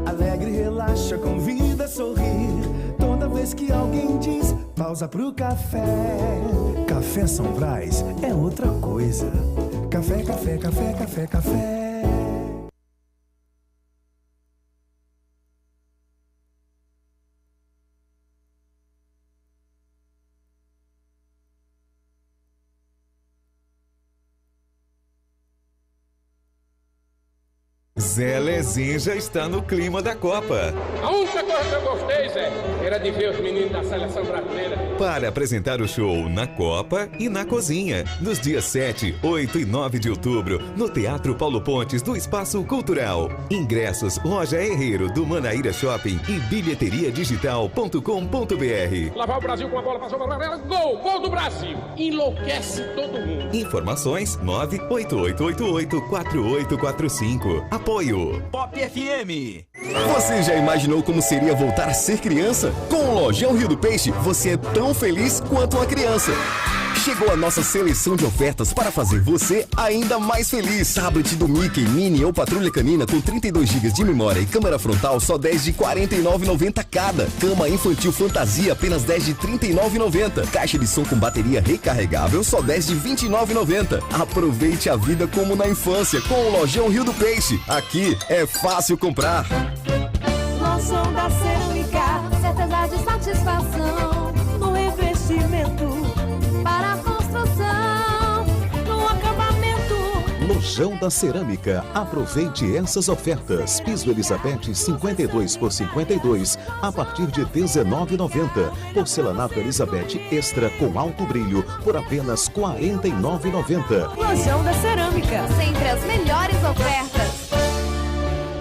Alegre, relaxa, convida a sorrir. Toda vez que alguém diz, pausa pro café. Café São Brás é outra coisa. Café, café, café, café, café. Zé Lezinho já está no clima da Copa. A única coisa que eu gostei, Zé, era de ver os meninos da seleção brasileira. Para apresentar o show na Copa e na Cozinha, nos dias 7, 8 e 9 de outubro, no Teatro Paulo Pontes do Espaço Cultural. Ingressos, Loja Herreiro do Manaíra Shopping e bilheteriadigital.com.br. Lavar o Brasil com a bola, passou pra galera, gol, gol do Brasil. Enlouquece todo mundo. Informações 988884845. Apoio Pop FM. Você já imaginou como seria voltar a ser criança? Com o Lojão Rio do Peixe, você é tão feliz quanto uma criança. Chegou a nossa seleção de ofertas para fazer você ainda mais feliz. Tablet do Mickey, Mini ou Patrulha Canina com 32 GB de memória e câmera frontal só 10 de R$ 49,90 cada. Cama infantil fantasia apenas 10 de R$ 39,90. Caixa de som com bateria recarregável só 10 de R$ 29,90. Aproveite a vida como na infância com o Lojão Rio do Peixe. Aqui é fácil comprar. Lojão da Cerâmica, certeza de satisfação no investimento. Para a construção, no acabamento. Lojão da Cerâmica. Aproveite essas ofertas. Piso Elizabeth 52 por 52 a partir de R$ 19,90. Porcelanato Elizabeth Extra com alto brilho por apenas R$ 49,90. Lojão da Cerâmica. Sempre as melhores ofertas.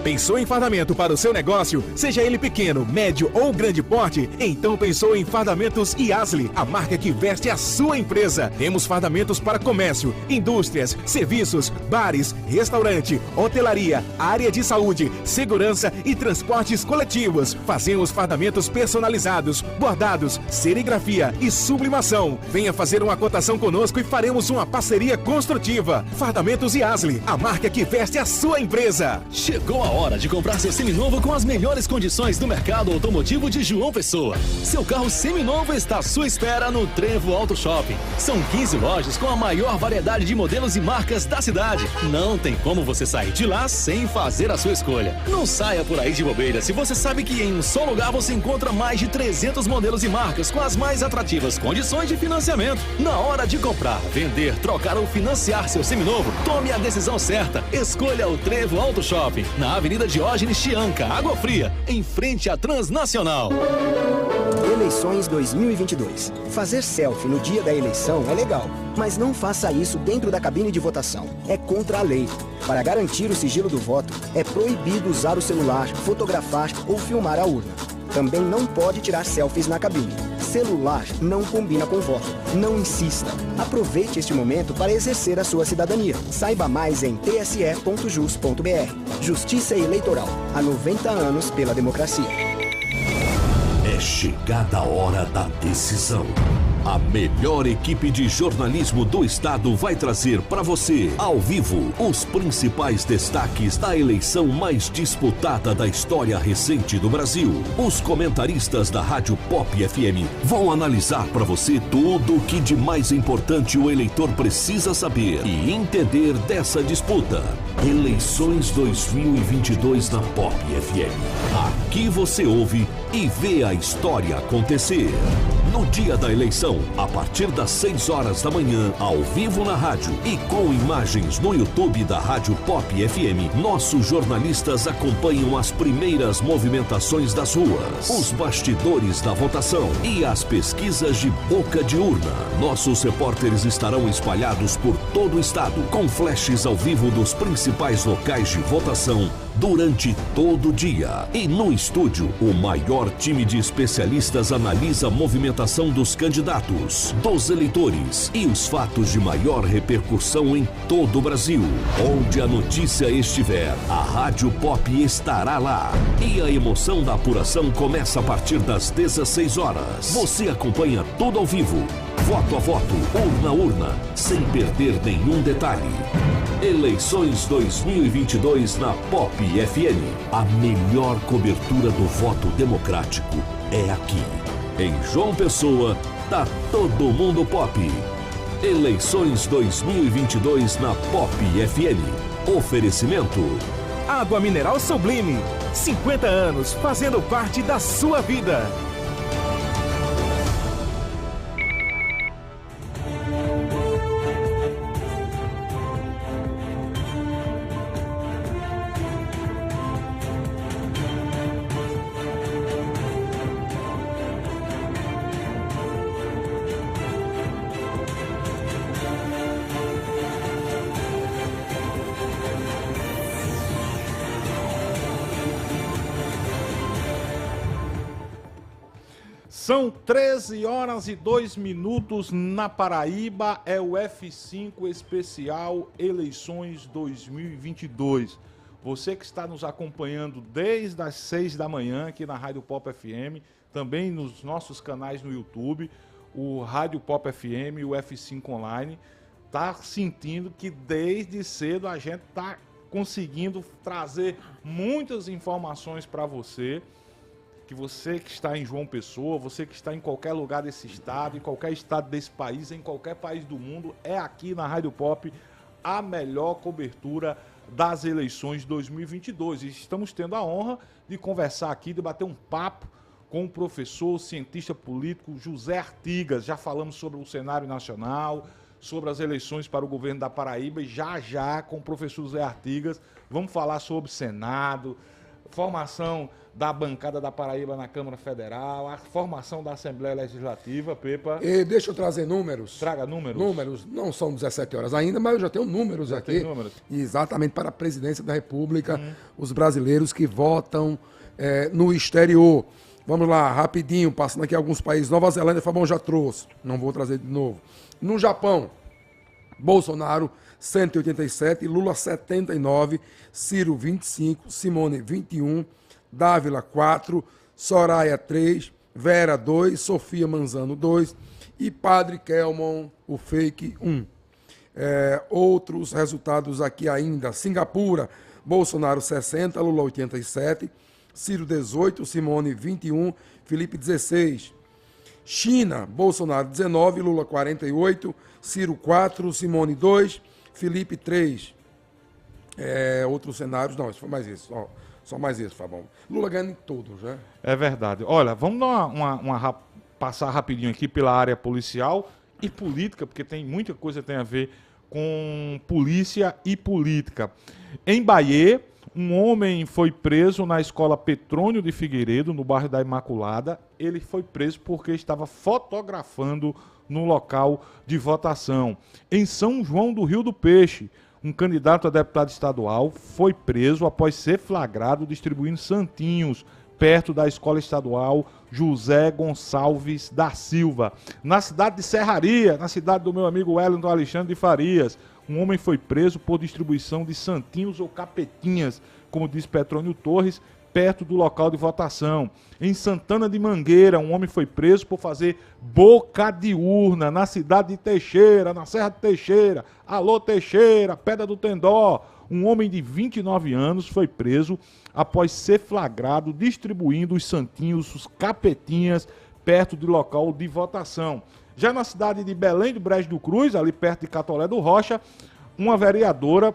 Pensou em fardamento para o seu negócio? Seja ele pequeno, médio ou grande porte? Então pensou em Fardamentos Yasli, a marca que veste a sua empresa. Temos fardamentos para comércio, indústrias, serviços, bares, restaurante, hotelaria, área de saúde, segurança e transportes coletivos. Fazemos fardamentos personalizados, bordados, serigrafia e sublimação. Venha fazer uma cotação conosco e faremos uma parceria construtiva. Fardamentos Yasli, a marca que veste a sua empresa. Chegou a hora de comprar seu seminovo com as melhores condições do mercado automotivo de João Pessoa. Seu carro seminovo está à sua espera no Trevo Auto Shopping. São 15 lojas com a maior variedade de modelos e marcas da cidade. Não tem como você sair de lá sem fazer a sua escolha. Não saia por aí de bobeira se você sabe que em um só lugar você encontra mais de 300 modelos e marcas com as mais atrativas condições de financiamento. Na hora de comprar, vender, trocar ou financiar seu seminovo, tome a decisão certa. Escolha o Trevo Auto Shopping, na Avenida Diógenes Chianca, Água Fria, em frente à Transnacional. Eleições 2022. Fazer selfie no dia da eleição é legal, mas não faça isso dentro da cabine de votação. É contra a lei. Para garantir o sigilo do voto, é proibido usar o celular, fotografar ou filmar a urna. Também não pode tirar selfies na cabine. Celular não combina com voto. Não insista. Aproveite este momento para exercer a sua cidadania. Saiba mais em tse.jus.br. Justiça Eleitoral. Há 90 anos pela democracia. É chegada a hora da decisão. A melhor equipe de jornalismo do estado vai trazer para você, ao vivo, os principais destaques da eleição mais disputada da história recente do Brasil. Os comentaristas da Rádio Pop FM vão analisar para você tudo o que de mais importante o eleitor precisa saber e entender dessa disputa. Eleições 2022 na Pop FM. Aqui você ouve e vê a história acontecer. No dia da eleição, a partir das 6 horas da manhã, ao vivo na rádio e com imagens no YouTube da Rádio Pop FM, nossos jornalistas acompanham as primeiras movimentações das ruas, os bastidores da votação e as pesquisas de boca de urna. Nossos repórteres estarão espalhados por todo o estado, com flashes ao vivo dos principais locais de votação durante todo o dia. E no estúdio, o maior time de especialistas analisa a movimentação dos candidatos, dos eleitores e os fatos de maior repercussão em todo o Brasil. Onde a notícia estiver, a Rádio Pop estará lá. E a emoção da apuração começa a partir das 16 horas. Você acompanha tudo ao vivo, voto a voto, urna a urna, sem perder nenhum detalhe. Eleições 2022 na Pop FM. A melhor cobertura do voto democrático é aqui. Em João Pessoa, tá todo mundo pop. Eleições 2022 na Pop FM. Oferecimento: Água Mineral Sublime. 50 anos fazendo parte da sua vida. São 13 horas e 2 minutos na Paraíba, é o F5 especial Eleições 2022. Você que está nos acompanhando desde as 6 da manhã aqui na Rádio Pop FM, também nos nossos canais no YouTube, o Rádio Pop FM e o F5 Online, está sentindo que desde cedo a gente está conseguindo trazer muitas informações para você. Que você que está em João Pessoa, você que está em qualquer lugar desse estado, em qualquer estado desse país, em qualquer país do mundo, é aqui na Rádio Pop a melhor cobertura das eleições 2022. E estamos tendo a honra de conversar aqui, de bater um papo com o professor, cientista político José Artigas. Já falamos sobre o cenário nacional, sobre as eleições para o governo da Paraíba e já com o professor José Artigas vamos falar sobre Senado, formação da bancada da Paraíba na Câmara Federal, a formação da Assembleia Legislativa, Pepa. E deixa eu trazer números. Traga números. Números, não são 17 horas ainda, mas eu já tenho números aqui. Tem números. Exatamente para a presidência da República, os brasileiros que votam no exterior. Vamos lá, rapidinho, passando aqui alguns países. Nova Zelândia, Fabão já trouxe, não vou trazer de novo. No Japão, Bolsonaro 187, Lula 79, Ciro 25, Simone 21, Dávila 4, Soraya 3, Vera 2, Sofia Manzano 2 e Padre Kelmon, o fake 1. Outros resultados aqui ainda. Singapura, Bolsonaro 60, Lula 87, Ciro 18, Simone 21, Felipe 16. China, Bolsonaro 19, Lula 48, Ciro 4, Simone 2, Felipe 3. Outros cenários, não, isso foi mais isso. Só mais isso, Fabão. Lula ganhando em todos, né? É verdade. Olha, vamos dar passar rapidinho aqui pela área policial e política, porque tem muita coisa que tem a ver com polícia e política. Em Bahia, um homem foi preso na escola Petrônio de Figueiredo, no bairro da Imaculada. Ele foi preso porque estava fotografando no local de votação. Em São João do Rio do Peixe, um candidato a deputado estadual foi preso após ser flagrado distribuindo santinhos perto da escola estadual José Gonçalves da Silva. Na cidade de Serraria, na cidade do meu amigo Wellington Alexandre de Farias, um homem foi preso por distribuição de santinhos ou capetinhas, como diz Petrônio Torres, perto do local de votação. Em Santana de Mangueira, um homem foi preso por fazer boca de urna na cidade de Teixeira, na Serra de Teixeira. Alô, Teixeira, Pedra do Tendó. Um homem de 29 anos foi preso após ser flagrado distribuindo os santinhos, os capetinhas, perto do local de votação. Já na cidade de Belém do Brejo do Cruz, ali perto de Catolé do Rocha, uma vereadora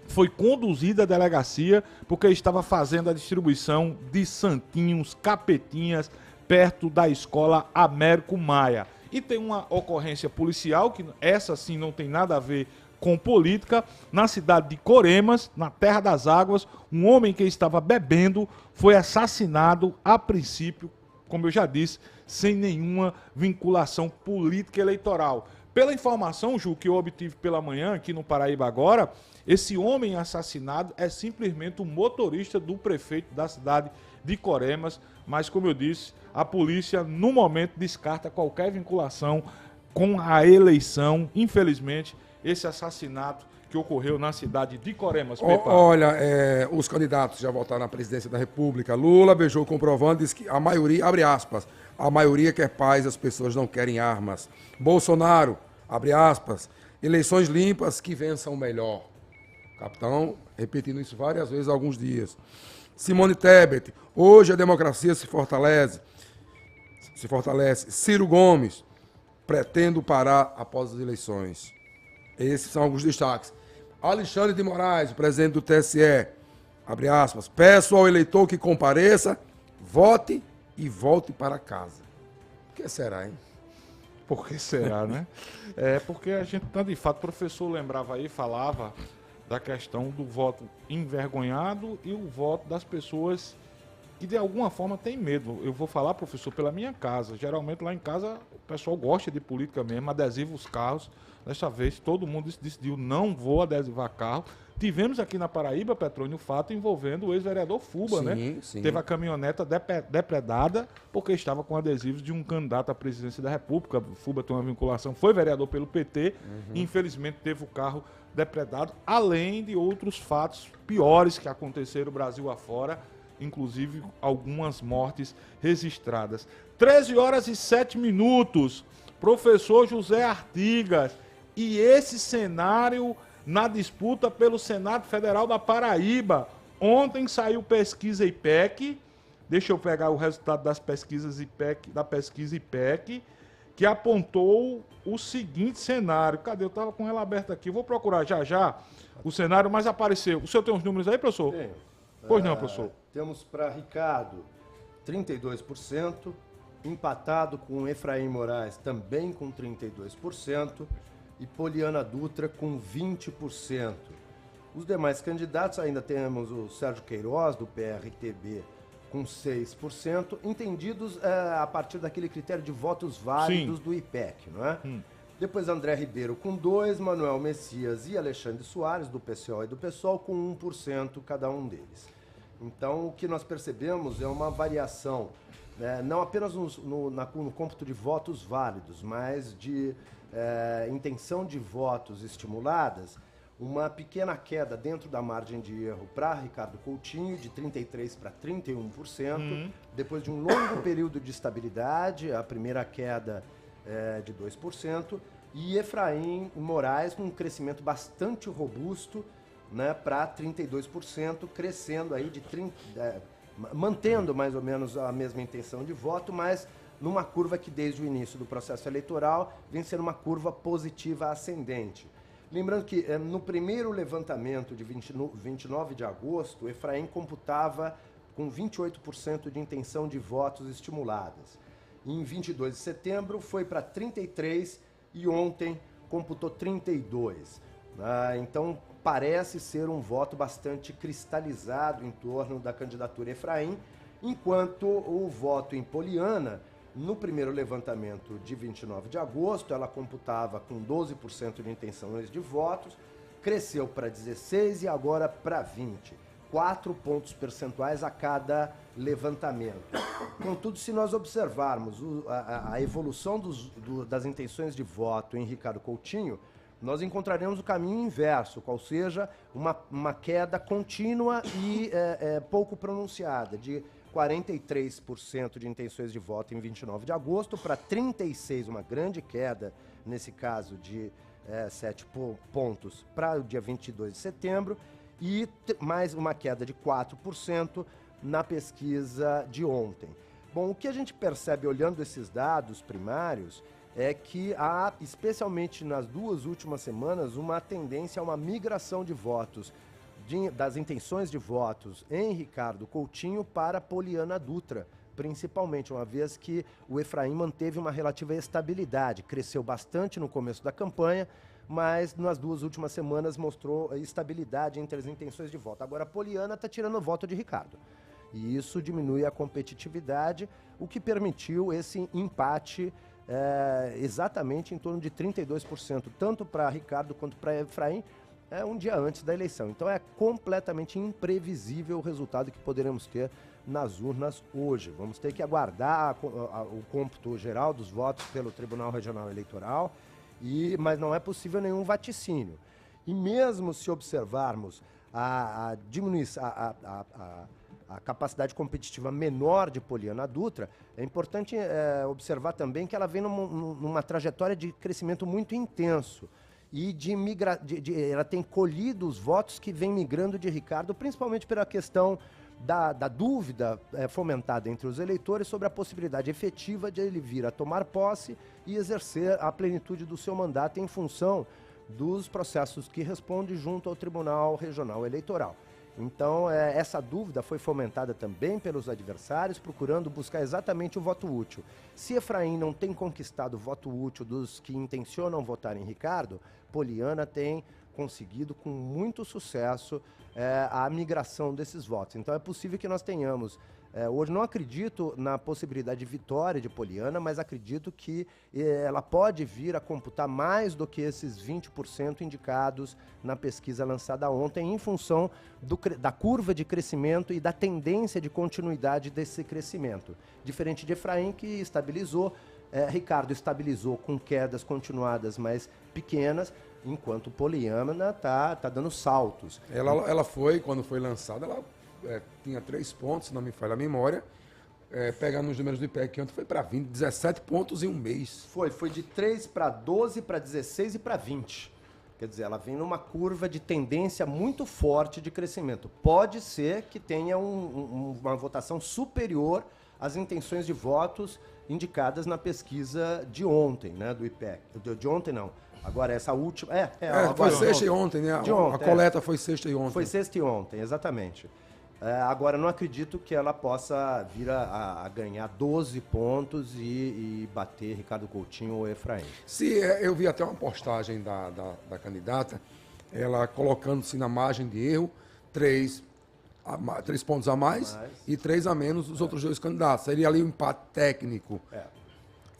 foi conduzida à delegacia porque estava fazendo a distribuição de santinhos, capetinhas, perto da escola Américo Maia. E tem uma ocorrência policial, que essa sim não tem nada a ver com política. Na cidade de Coremas, na Terra das Águas, um homem que estava bebendo foi assassinado, a princípio, como eu já disse, sem nenhuma vinculação política eleitoral. Pela informação, Ju, que eu obtive pela manhã aqui no Paraíba Agora, esse homem assassinado é simplesmente o motorista do prefeito da cidade de Coremas, mas, como eu disse, a polícia, no momento, descarta qualquer vinculação com a eleição. Infelizmente, esse assassinato que ocorreu na cidade de Coremas. Olha, os candidatos já votaram na presidência da República. Lula beijou o comprovante, diz que a maioria, abre aspas, a maioria quer paz, as pessoas não querem armas. Bolsonaro, abre aspas, eleições limpas que vençam melhor. Capitão, repetindo isso várias vezes há alguns dias. Simone Tebet, hoje a democracia se fortalece. Ciro Gomes, pretendo parar após as eleições. Esses são alguns destaques. Alexandre de Moraes, presidente do TSE, abre aspas, peço ao eleitor que compareça, vote e volte para casa. Por que será, hein? Por que será, né? Porque a gente, de fato, o professor lembrava aí, falava da questão do voto envergonhado e o voto das pessoas que de alguma forma tem medo. Eu vou falar, professor, pela minha casa. Geralmente lá em casa o pessoal gosta de política mesmo, adesiva os carros. Desta vez todo mundo decidiu, não vou adesivar carro. Tivemos aqui na Paraíba, Petrônio, o fato envolvendo o ex-vereador Fuba, sim, né? Sim. Teve a caminhoneta depredada porque estava com adesivos de um candidato à presidência da República. O Fuba tem uma vinculação, foi vereador pelo PT, e infelizmente teve o carro depredado, além de outros fatos piores que aconteceram no Brasil afora, inclusive algumas mortes registradas. 13h07, professor José Artigas, e esse cenário na disputa pelo Senado Federal da Paraíba. Ontem saiu pesquisa IPEC, deixa eu pegar o resultado das pesquisas IPEC, da pesquisa IPEC, que apontou o seguinte cenário. Cadê? Eu estava com ela aberta aqui, vou procurar já o cenário, mas apareceu. O senhor tem os números aí, professor? Tenho. Pois não, professor. Temos para Ricardo 32%, empatado com Efraim Moraes também com 32%, e Poliana Dutra com 20%. Os demais candidatos, ainda temos o Sérgio Queiroz, do PRTB, com 6%, entendidos a partir daquele critério de votos válidos do IPEC, não é? Depois André Ribeiro com 2%, Manuel Messias e Alexandre Soares, do PCO e do PSOL, com 1% cada um deles. Então, o que nós percebemos é uma variação, não apenas no cômputo de votos válidos, mas de intenção de votos estimuladas, uma pequena queda dentro da margem de erro para Ricardo Coutinho, de 33% para 31%, depois de um longo período de estabilidade, a primeira queda de 2%, e Efraim Moraes com um crescimento bastante robusto, né, para 32%, crescendo aí de mantendo mais ou menos a mesma intenção de voto, mas numa curva que desde o início do processo eleitoral vem sendo uma curva positiva ascendente. Lembrando que no primeiro levantamento de 29 de agosto, Efraim computava com 28% de intenção de votos estimuladas. Em 22 de setembro foi para 33% e ontem computou 32%. Então parece ser um voto bastante cristalizado em torno da candidatura Efraim, enquanto o voto em Poliana, no primeiro levantamento de 29 de agosto, ela computava com 12% de intenções de votos, cresceu para 16% e agora para 20%. 4 pontos percentuais a cada levantamento. Contudo, se nós observarmos a evolução das intenções de voto em Ricardo Coutinho, nós encontraremos o caminho inverso, qual seja uma queda contínua e pouco pronunciada, de 43% de intenções de voto em 29 de agosto para 36%, uma grande queda, nesse caso, de 7 pontos para o dia 22 de setembro, e mais uma queda de 4% na pesquisa de ontem. Bom, o que a gente percebe olhando esses dados primários é que há, especialmente nas 2 últimas semanas, uma tendência a uma migração de votos, das intenções de votos em Ricardo Coutinho para Poliana Dutra, principalmente, uma vez que o Efraim manteve uma relativa estabilidade, cresceu bastante no começo da campanha, mas nas 2 últimas semanas mostrou estabilidade entre as intenções de voto. Agora a Poliana está tirando o voto de Ricardo. E isso diminui a competitividade, o que permitiu esse empate exatamente em torno de 32%, tanto para Ricardo quanto para Efraim, um dia antes da eleição. Então é completamente imprevisível o resultado que poderemos ter nas urnas hoje. Vamos ter que aguardar o cômputo geral dos votos pelo Tribunal Regional Eleitoral, mas não é possível nenhum vaticínio. E mesmo se observarmos a capacidade competitiva menor de Poliana Dutra, é importante observar também que ela vem numa trajetória de crescimento muito intenso e ela tem colhido os votos que vem migrando de Ricardo, principalmente pela questão da dúvida fomentada entre os eleitores sobre a possibilidade efetiva de ele vir a tomar posse e exercer a plenitude do seu mandato em função dos processos que responde junto ao Tribunal Regional Eleitoral. Então, essa dúvida foi fomentada também pelos adversários, procurando buscar exatamente o voto útil. Se Efraim não tem conquistado o voto útil dos que intencionam votar em Ricardo, Poliana tem conseguido com muito sucesso a migração desses votos. Então é possível que nós tenhamos, hoje não acredito na possibilidade de vitória de Poliana, mas acredito que ela pode vir a computar mais do que esses 20% indicados na pesquisa lançada ontem, em função da curva de crescimento e da tendência de continuidade desse crescimento. Diferente de Efraim, que estabilizou, Ricardo estabilizou com quedas continuadas, mas pequenas, enquanto Poliana está dando saltos. Ela foi, quando foi lançada, ela tinha 3 pontos, se não me falha a memória. Pegando os números do IPEC, ontem foi para 20, 17 pontos em um mês. Foi de 3 para 12, para 16 e para 20. Quer dizer, ela vem numa curva de tendência muito forte de crescimento. Pode ser que tenha uma votação superior às intenções de votos indicadas na pesquisa de ontem, né, do IPEC. De ontem não. Agora, essa última... foi sexta e ontem, né? A coleta foi sexta e ontem. Foi sexta e ontem, exatamente. Agora, não acredito que ela possa vir a ganhar 12 pontos e bater Ricardo Coutinho ou Efraim. Eu vi até uma postagem da candidata ela colocando-se na margem de erro, 3 pontos a mais e 3 a menos dos outros 2 candidatos. Seria ali um empate técnico.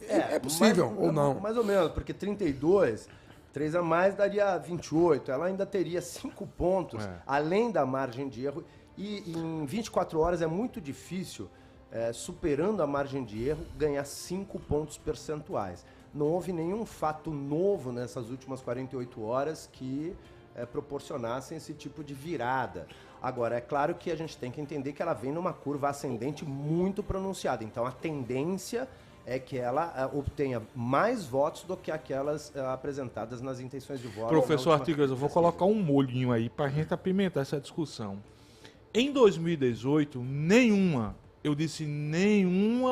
É possível ou não? Mais ou menos, porque 32, 3 a mais daria 28. Ela ainda teria 5 pontos, além da margem de erro. E em 24 horas é muito difícil, superando a margem de erro, ganhar 5 pontos percentuais. Não houve nenhum fato novo nessas últimas 48 horas que proporcionassem esse tipo de virada. Agora, é claro que a gente tem que entender que ela vem numa curva ascendente muito pronunciada. Então, a tendência é que ela obtenha mais votos do que aquelas apresentadas nas intenções de voto. Professor Artigas, eu vou colocar um molhinho aí para a gente apimentar essa discussão. Em 2018, nenhuma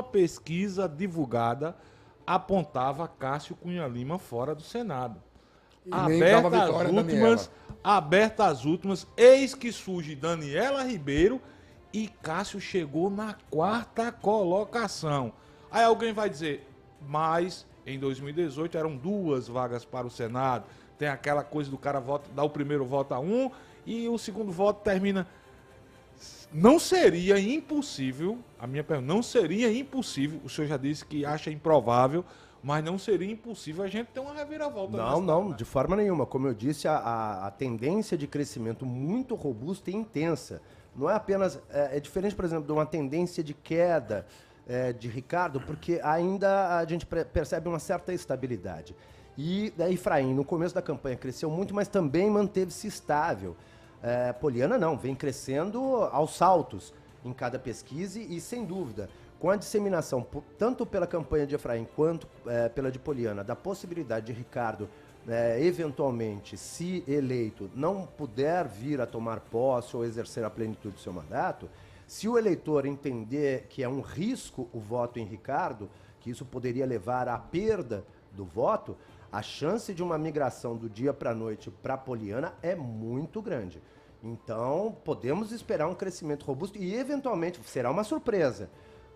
pesquisa divulgada apontava Cássio Cunha Lima fora do Senado. Aberta as últimas, eis que surge Daniela Ribeiro e Cássio chegou na 4ª colocação. Aí alguém vai dizer, mas em 2018 eram 2 vagas para o Senado, tem aquela coisa do cara dar o primeiro voto a um e o segundo voto termina. Não seria impossível, a minha pergunta, não seria impossível, o senhor já disse que acha improvável, mas não seria impossível a gente ter uma reviravolta. Não, de forma nenhuma. Como eu disse, a tendência de crescimento muito robusta e intensa. Não é apenas... É diferente, por exemplo, de uma tendência de queda de Ricardo, porque ainda a gente percebe uma certa estabilidade. E Efraim, no começo da campanha, cresceu muito, mas também manteve-se estável. Poliana não, vem crescendo aos saltos em cada pesquisa e, sem dúvida, com a disseminação, tanto pela campanha de Efraim quanto pela de Poliana, da possibilidade de Ricardo, eventualmente, se eleito, não puder vir a tomar posse ou exercer a plenitude do seu mandato, se o eleitor entender que é um risco o voto em Ricardo, que isso poderia levar à perda do voto, a chance de uma migração do dia para a noite para Poliana é muito grande. Então, podemos esperar um crescimento robusto e, eventualmente, será uma surpresa.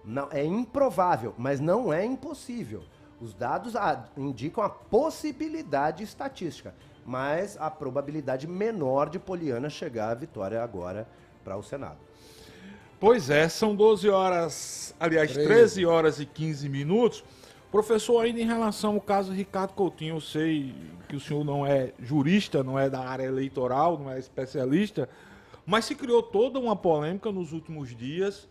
Não, é improvável, mas não é impossível. Os dados indicam a possibilidade estatística, mas a probabilidade menor de Poliana chegar à vitória agora para o Senado. Pois é, são 12 horas, aliás, 13 horas e 15 minutos. Professor, ainda em relação ao caso Ricardo Coutinho, eu sei que o senhor não é jurista, não é da área eleitoral, não é especialista, mas se criou toda uma polêmica nos últimos dias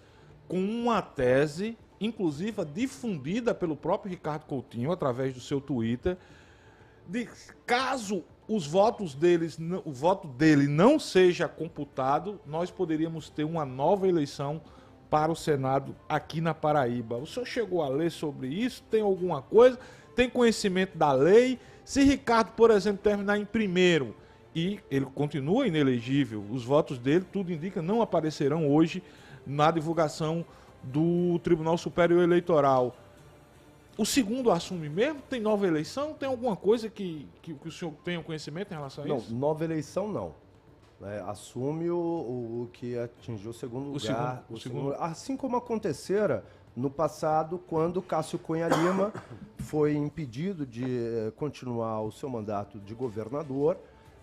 com uma tese, inclusive difundida pelo próprio Ricardo Coutinho, através do seu Twitter, de caso o voto dele não seja computado, nós poderíamos ter uma nova eleição para o Senado aqui na Paraíba. O senhor chegou a ler sobre isso? Tem alguma coisa? Tem conhecimento da lei? Se Ricardo, por exemplo, terminar em primeiro e ele continua inelegível, os votos dele, tudo indica, não aparecerão hoje na divulgação do Tribunal Superior Eleitoral. O segundo assume mesmo? Tem nova eleição? Tem alguma coisa que o senhor tenha conhecimento em relação a isso? Não, nova eleição não. Assume o que atingiu o segundo lugar. O segundo, assim como acontecera no passado, quando Cássio Cunha Lima foi impedido de continuar o seu mandato de governador,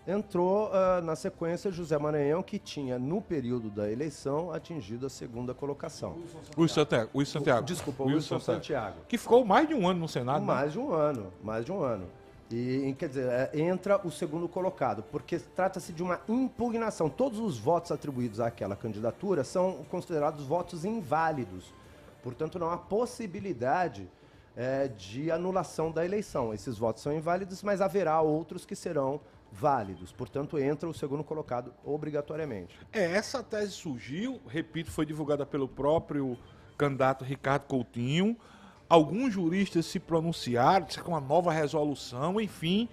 entrou na sequência José Maranhão, que tinha, no período da eleição, atingido a segunda colocação. Wilson Santiago. Desculpa, Wilson Santiago. Que ficou mais de um ano no Senado. Mais de um ano. E, quer dizer, entra o segundo colocado, porque trata-se de uma impugnação. Todos os votos atribuídos àquela candidatura são considerados votos inválidos. Portanto, não há possibilidade de anulação da eleição. Esses votos são inválidos, mas haverá outros que serão válidos. Portanto, entra o segundo colocado obrigatoriamente. Essa tese surgiu, repito, foi divulgada pelo próprio candidato Ricardo Coutinho. Alguns juristas se pronunciaram, disseram que é uma nova resolução, enfim.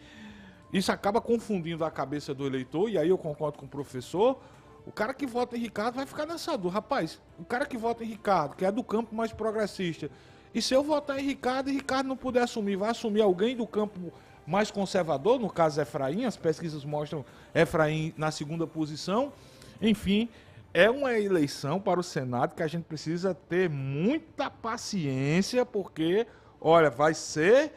Isso acaba confundindo a cabeça do eleitor, e aí eu concordo com o professor. O cara que vota em Ricardo vai ficar nessa dúvida. Rapaz, o cara que vota em Ricardo, que é do campo mais progressista, e se eu votar em Ricardo e Ricardo não puder assumir, vai assumir alguém do campo mais conservador, no caso Efraim, as pesquisas mostram Efraim na segunda posição. Enfim, é uma eleição para o Senado que a gente precisa ter muita paciência, porque, olha, vai ser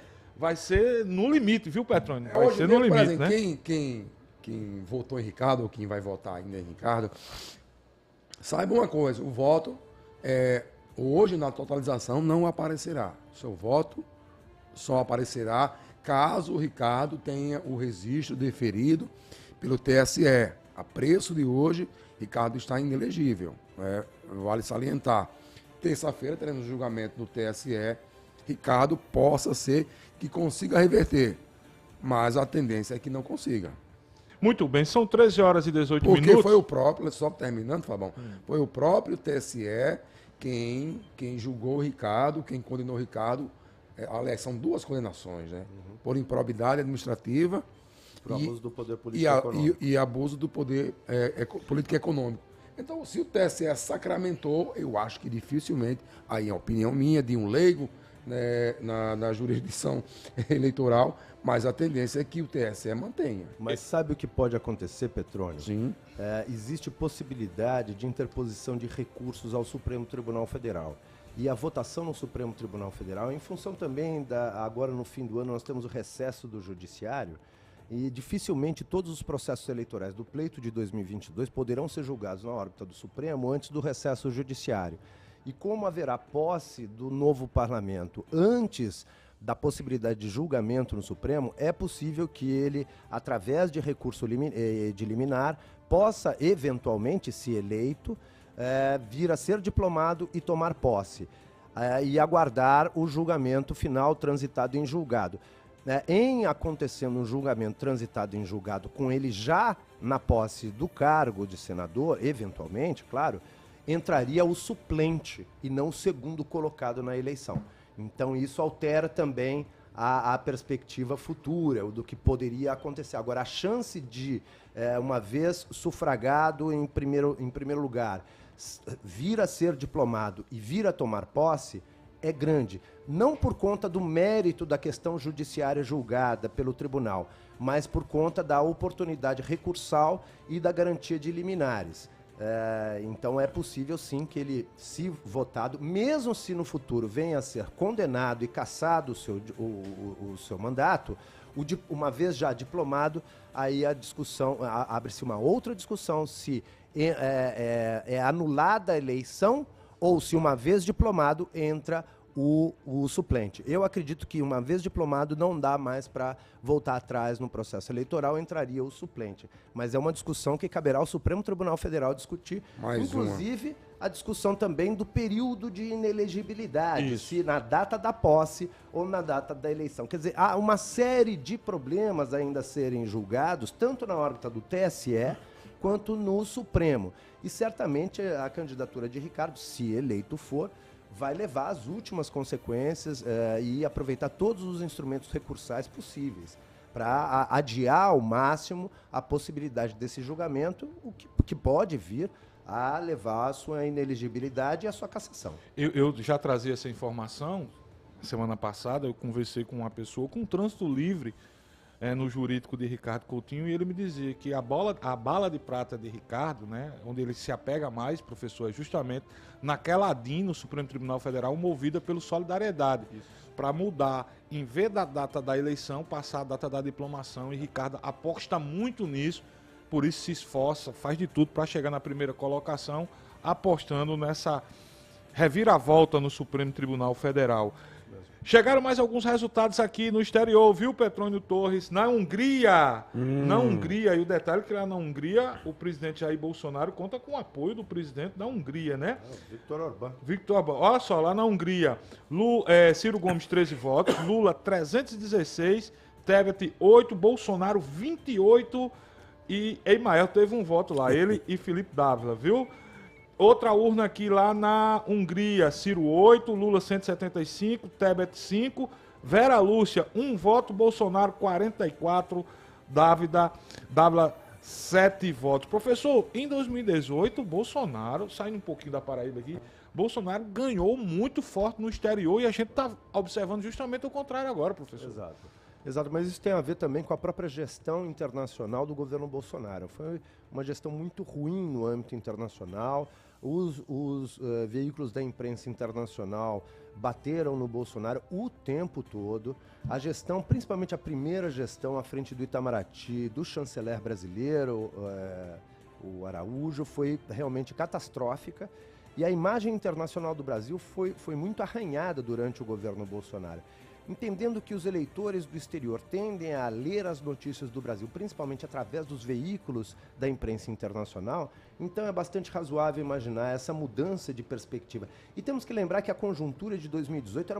no limite, viu, Petrônio? Vai ser no limite, né? Quem quem votou em Ricardo ou quem vai votar ainda em Ricardo, saiba uma coisa, o voto, hoje na totalização não aparecerá. O seu voto só aparecerá caso o Ricardo tenha o registro deferido pelo TSE. A preço de hoje, Ricardo está inelegível. Vale salientar. Terça-feira teremos julgamento do TSE. Ricardo possa ser que consiga reverter, mas a tendência é que não consiga. Muito bem, são 13 horas e 18 Porque minutos. foi o próprio, só terminando, Fabão, foi o próprio TSE quem julgou o Ricardo, quem condenou o Ricardo. Aliás, são duas condenações, né? Por improbidade administrativa por abuso do poder político econômico. E abuso do poder político e econômico. Então, se o TSE sacramentou, eu acho que dificilmente, aí é a opinião minha, de um leigo, né, na jurisdição eleitoral, mas a tendência é que o TSE mantenha. Mas sabe o que pode acontecer, Petrônio? Sim. Existe possibilidade de interposição de recursos ao Supremo Tribunal Federal. E a votação no Supremo Tribunal Federal, em função também agora no fim do ano nós temos o recesso do Judiciário, e dificilmente todos os processos eleitorais do pleito de 2022 poderão ser julgados na órbita do Supremo antes do recesso judiciário. E como haverá posse do novo parlamento antes da possibilidade de julgamento no Supremo, é possível que ele, através de recurso de liminar, possa eventualmente, se eleito, vir a ser diplomado e tomar posse, e aguardar o julgamento final transitado em julgado. Em acontecendo um julgamento transitado em julgado com ele já na posse do cargo de senador, eventualmente, claro, entraria o suplente e não o segundo colocado na eleição. Então isso altera também a perspectiva futura, do que poderia acontecer. Agora, a chance de, uma vez sufragado em primeiro lugar, vir a ser diplomado e vir a tomar posse, é grande. Não por conta do mérito da questão judiciária julgada pelo tribunal, mas por conta da oportunidade recursal e da garantia de liminares. Então é possível sim que ele, se votado, mesmo se no futuro venha a ser condenado e cassado o seu mandato, uma vez já diplomado, aí a discussão, abre-se uma outra discussão se é anulada a eleição ou se uma vez diplomado entra o suplente. Eu acredito que uma vez diplomado não dá mais para voltar atrás no processo eleitoral, entraria o suplente. Mas é uma discussão que caberá ao Supremo Tribunal Federal discutir, inclusive a discussão também do período de inelegibilidade, se na data da posse ou na data da eleição. Quer dizer, há uma série de problemas ainda a serem julgados, tanto na órbita do TSE quanto no Supremo. E certamente a candidatura de Ricardo, se eleito for, vai levar às últimas consequências e aproveitar todos os instrumentos recursais possíveis para adiar ao máximo a possibilidade desse julgamento, o que pode vir a levar a sua inelegibilidade e a sua cassação. Eu já trazia essa informação, semana passada eu conversei com uma pessoa com trânsito livre no jurídico de Ricardo Coutinho, e ele me dizia que a bala de prata de Ricardo, né, onde ele se apega mais, professor, é justamente naquela DIN no Supremo Tribunal Federal, movida pelo Solidariedade, para mudar, em vez da data da eleição, passar a data da diplomação, e Ricardo aposta muito nisso, por isso se esforça, faz de tudo para chegar na primeira colocação, apostando nessa reviravolta no Supremo Tribunal Federal. Chegaram mais alguns resultados aqui no exterior, viu, Petrônio Torres? Na Hungria. Na Hungria. E o detalhe é que lá na Hungria, o presidente Jair Bolsonaro conta com o apoio do presidente da Hungria, né? Victor Orbán. Victor Orbán. Olha só, lá na Hungria, Ciro Gomes, 13 votos, Lula, 316, Tebet, 8, Bolsonaro, 28 e Emael teve um voto lá, ele e Felipe Dávila, viu? Outra urna aqui lá na Hungria, Ciro 8, Lula 175, Tebet 5, Vera Lúcia 1 voto, Bolsonaro 44, Dávila 7 votos. Professor, em 2018, Bolsonaro, saindo um pouquinho da Paraíba aqui, Bolsonaro ganhou muito forte no exterior e a gente está observando justamente o contrário agora, professor. Exato, mas isso tem a ver também com a própria gestão internacional do governo Bolsonaro. Foi uma gestão muito ruim no âmbito internacional. Os veículos da imprensa internacional bateram no Bolsonaro o tempo todo. A gestão, principalmente a primeira gestão à frente do Itamaraty, do chanceler brasileiro, o Araújo, foi realmente catastrófica. E a imagem internacional do Brasil foi muito arranhada durante o governo Bolsonaro. Entendendo que os eleitores do exterior tendem a ler as notícias do Brasil, principalmente através dos veículos da imprensa internacional, então é bastante razoável imaginar essa mudança de perspectiva. E temos que lembrar que a conjuntura de 2018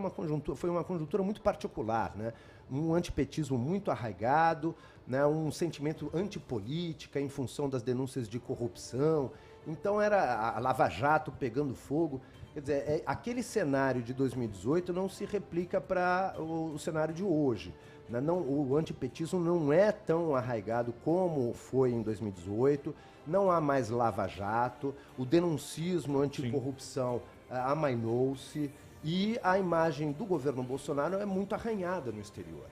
foi uma conjuntura muito particular, né? Um antipetismo muito arraigado, né? Um sentimento antipolítica em função das denúncias de corrupção. Então era a Lava Jato pegando fogo. Quer dizer, aquele cenário de 2018 não se replica para o cenário de hoje. Né? O antipetismo não é tão arraigado como foi em 2018, não há mais Lava Jato, o denuncismo anticorrupção amainou-se e a imagem do governo Bolsonaro é muito arranhada no exterior.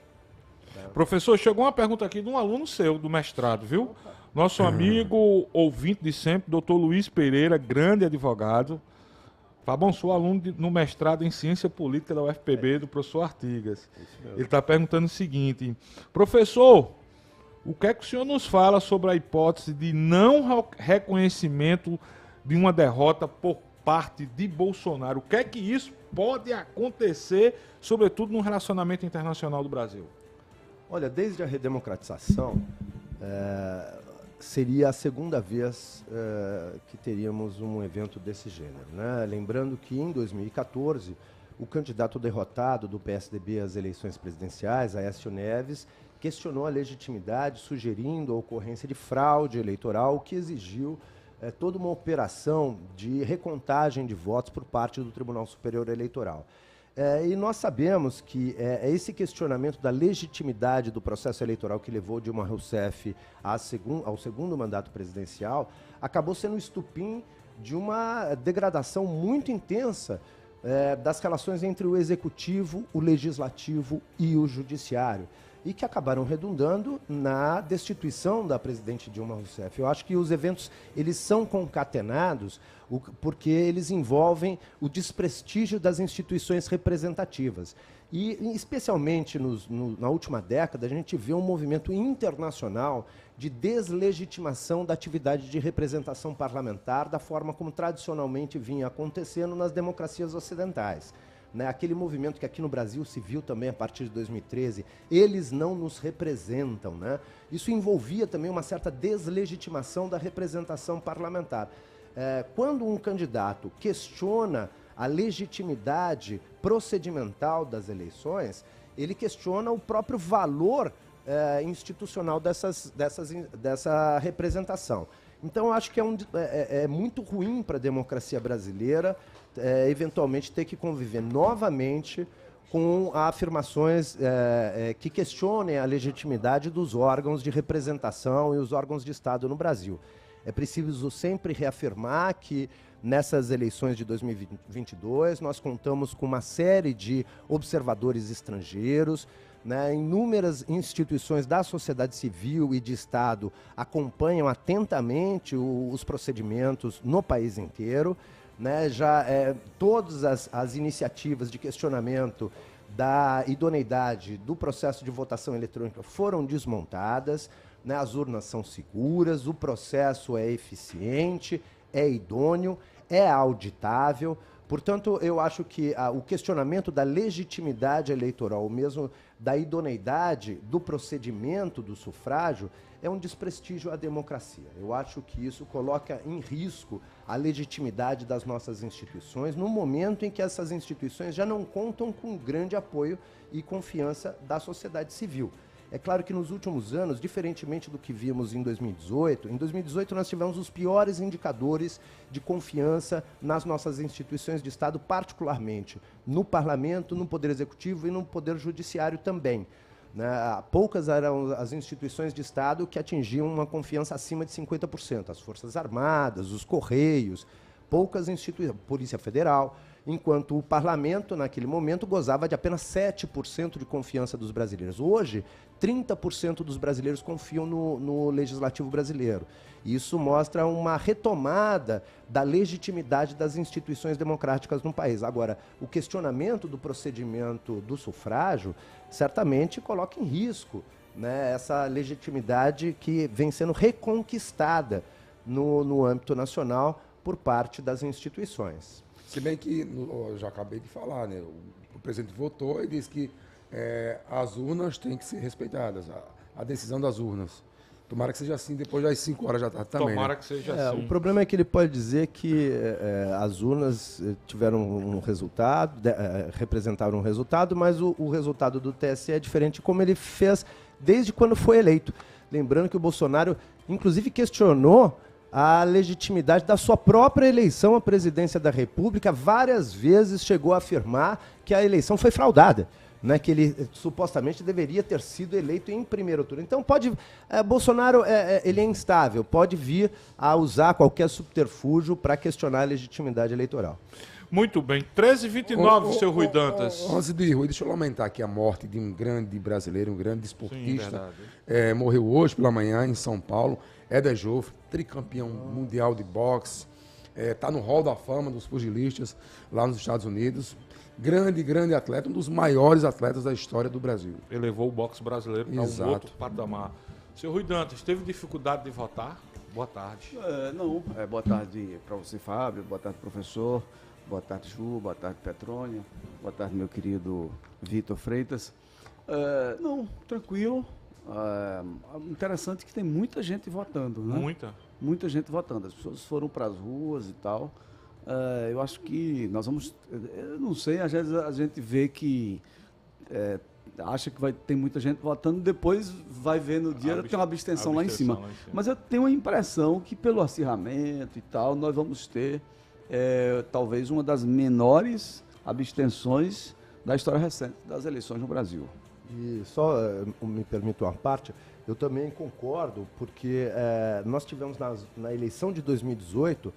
Professor, chegou uma pergunta aqui de um aluno seu, do mestrado, viu? Nosso amigo, ouvinte de sempre, doutor Luiz Pereira, grande advogado. Fabão, sou aluno no mestrado em Ciência Política da UFPB, do professor Artigas. Ele está perguntando o seguinte: professor, o que é que o senhor nos fala sobre a hipótese de não reconhecimento de uma derrota por parte de Bolsonaro? O que é que isso pode acontecer, sobretudo no relacionamento internacional do Brasil? Olha, desde a redemocratização, seria a segunda vez que teríamos um evento desse gênero, né? Lembrando que em 2014, o candidato derrotado do PSDB às eleições presidenciais, Aécio Neves, questionou a legitimidade, sugerindo a ocorrência de fraude eleitoral, o que exigiu toda uma operação de recontagem de votos por parte do Tribunal Superior Eleitoral. E nós sabemos que esse questionamento da legitimidade do processo eleitoral que levou Dilma Rousseff ao segundo mandato presidencial acabou sendo o estupim de uma degradação muito intensa das relações entre o executivo, o legislativo e o judiciário, e que acabaram redundando na destituição da presidente Dilma Rousseff. Eu acho que os eventos eles são concatenados porque eles envolvem o desprestígio das instituições representativas. E, especialmente na última década, a gente vê um movimento internacional de deslegitimação da atividade de representação parlamentar da forma como tradicionalmente vinha acontecendo nas democracias ocidentais. Né, aquele movimento que aqui no Brasil se viu também a partir de 2013, eles não nos representam. Né? Isso envolvia também uma certa deslegitimação da representação parlamentar. Quando um candidato questiona a legitimidade procedimental das eleições, ele questiona o próprio valor institucional dessa representação. Então, eu acho que é muito ruim para a democracia brasileira eventualmente ter que conviver novamente com afirmações que questionem a legitimidade dos órgãos de representação e os órgãos de Estado no Brasil. É preciso sempre reafirmar que nessas eleições de 2022 nós contamos com uma série de observadores estrangeiros, né? Inúmeras instituições da sociedade civil e de Estado acompanham atentamente os procedimentos no país inteiro. Né? Todas as iniciativas de questionamento da idoneidade do processo de votação eletrônica foram desmontadas, né? As urnas são seguras, o processo é eficiente, é idôneo, é auditável. Portanto, eu acho que o questionamento da legitimidade eleitoral, ou mesmo da idoneidade do procedimento do sufrágio, é um desprestígio à democracia. Eu acho que isso coloca em risco a legitimidade das nossas instituições, no momento em que essas instituições já não contam com grande apoio e confiança da sociedade civil. É claro que nos últimos anos, diferentemente do que vimos em 2018 nós tivemos os piores indicadores de confiança nas nossas instituições de Estado, particularmente no Parlamento, no Poder Executivo e no Poder Judiciário também. Né? Poucas eram as instituições de Estado que atingiam uma confiança acima de 50%. As Forças Armadas, os Correios, poucas instituições, Polícia Federal. enquanto o parlamento, naquele momento, gozava de apenas 7% de confiança dos brasileiros. Hoje, 30% dos brasileiros confiam no legislativo brasileiro. Isso mostra uma retomada da legitimidade das instituições democráticas no país. Agora, o questionamento do procedimento do sufrágio certamente coloca em risco, né, essa legitimidade que vem sendo reconquistada no âmbito nacional por parte das instituições. Se bem que, eu já acabei de falar, né, o presidente votou e disse que as urnas têm que ser respeitadas, a decisão das urnas. Tomara que seja assim depois das 5 horas da tarde também. Tomara né? que seja assim. O problema é que ele pode dizer que as urnas tiveram um resultado, representaram um resultado, mas o resultado do TSE é diferente como ele fez desde quando foi eleito. Lembrando que o Bolsonaro, inclusive, questionou a legitimidade da sua própria eleição à presidência da República. Várias vezes chegou a afirmar que a eleição foi fraudada, né, que ele supostamente deveria ter sido eleito em primeiro turno. Então, Bolsonaro ele é instável, pode vir a usar qualquer subterfúgio para questionar a legitimidade eleitoral. Muito bem. 13h29, seu Rui Dantas. Antes de Rui, deixa eu lamentar aqui a morte de um grande brasileiro, um grande desportista. Morreu hoje pela manhã em São Paulo. Éder Joffre, tricampeão mundial de boxe. Está no hall da fama dos pugilistas lá nos Estados Unidos. Grande atleta, um dos maiores atletas da história do Brasil. Elevou o boxe brasileiro para um outro patamar. Seu Rui Dantas, teve dificuldade de votar? Boa tarde. Não, boa tarde para você, Fábio, boa tarde, professor, boa tarde, Ju, boa tarde, Petrônia, boa tarde, meu querido Vitor Freitas. Não, tranquilo. Interessante que tem muita gente votando, né? Muita gente votando. As pessoas foram para as ruas e tal. Eu acho que nós vamos... Eu não sei, às vezes a gente vê que... acha que vai ter muita gente votando, depois vai ver no dia tem uma abstenção lá em cima. Mas eu tenho a impressão que pelo acirramento e tal, nós vamos ter talvez uma das menores abstenções da história recente das eleições no Brasil. E só me permito uma parte, eu também concordo, porque nós tivemos na eleição de 2018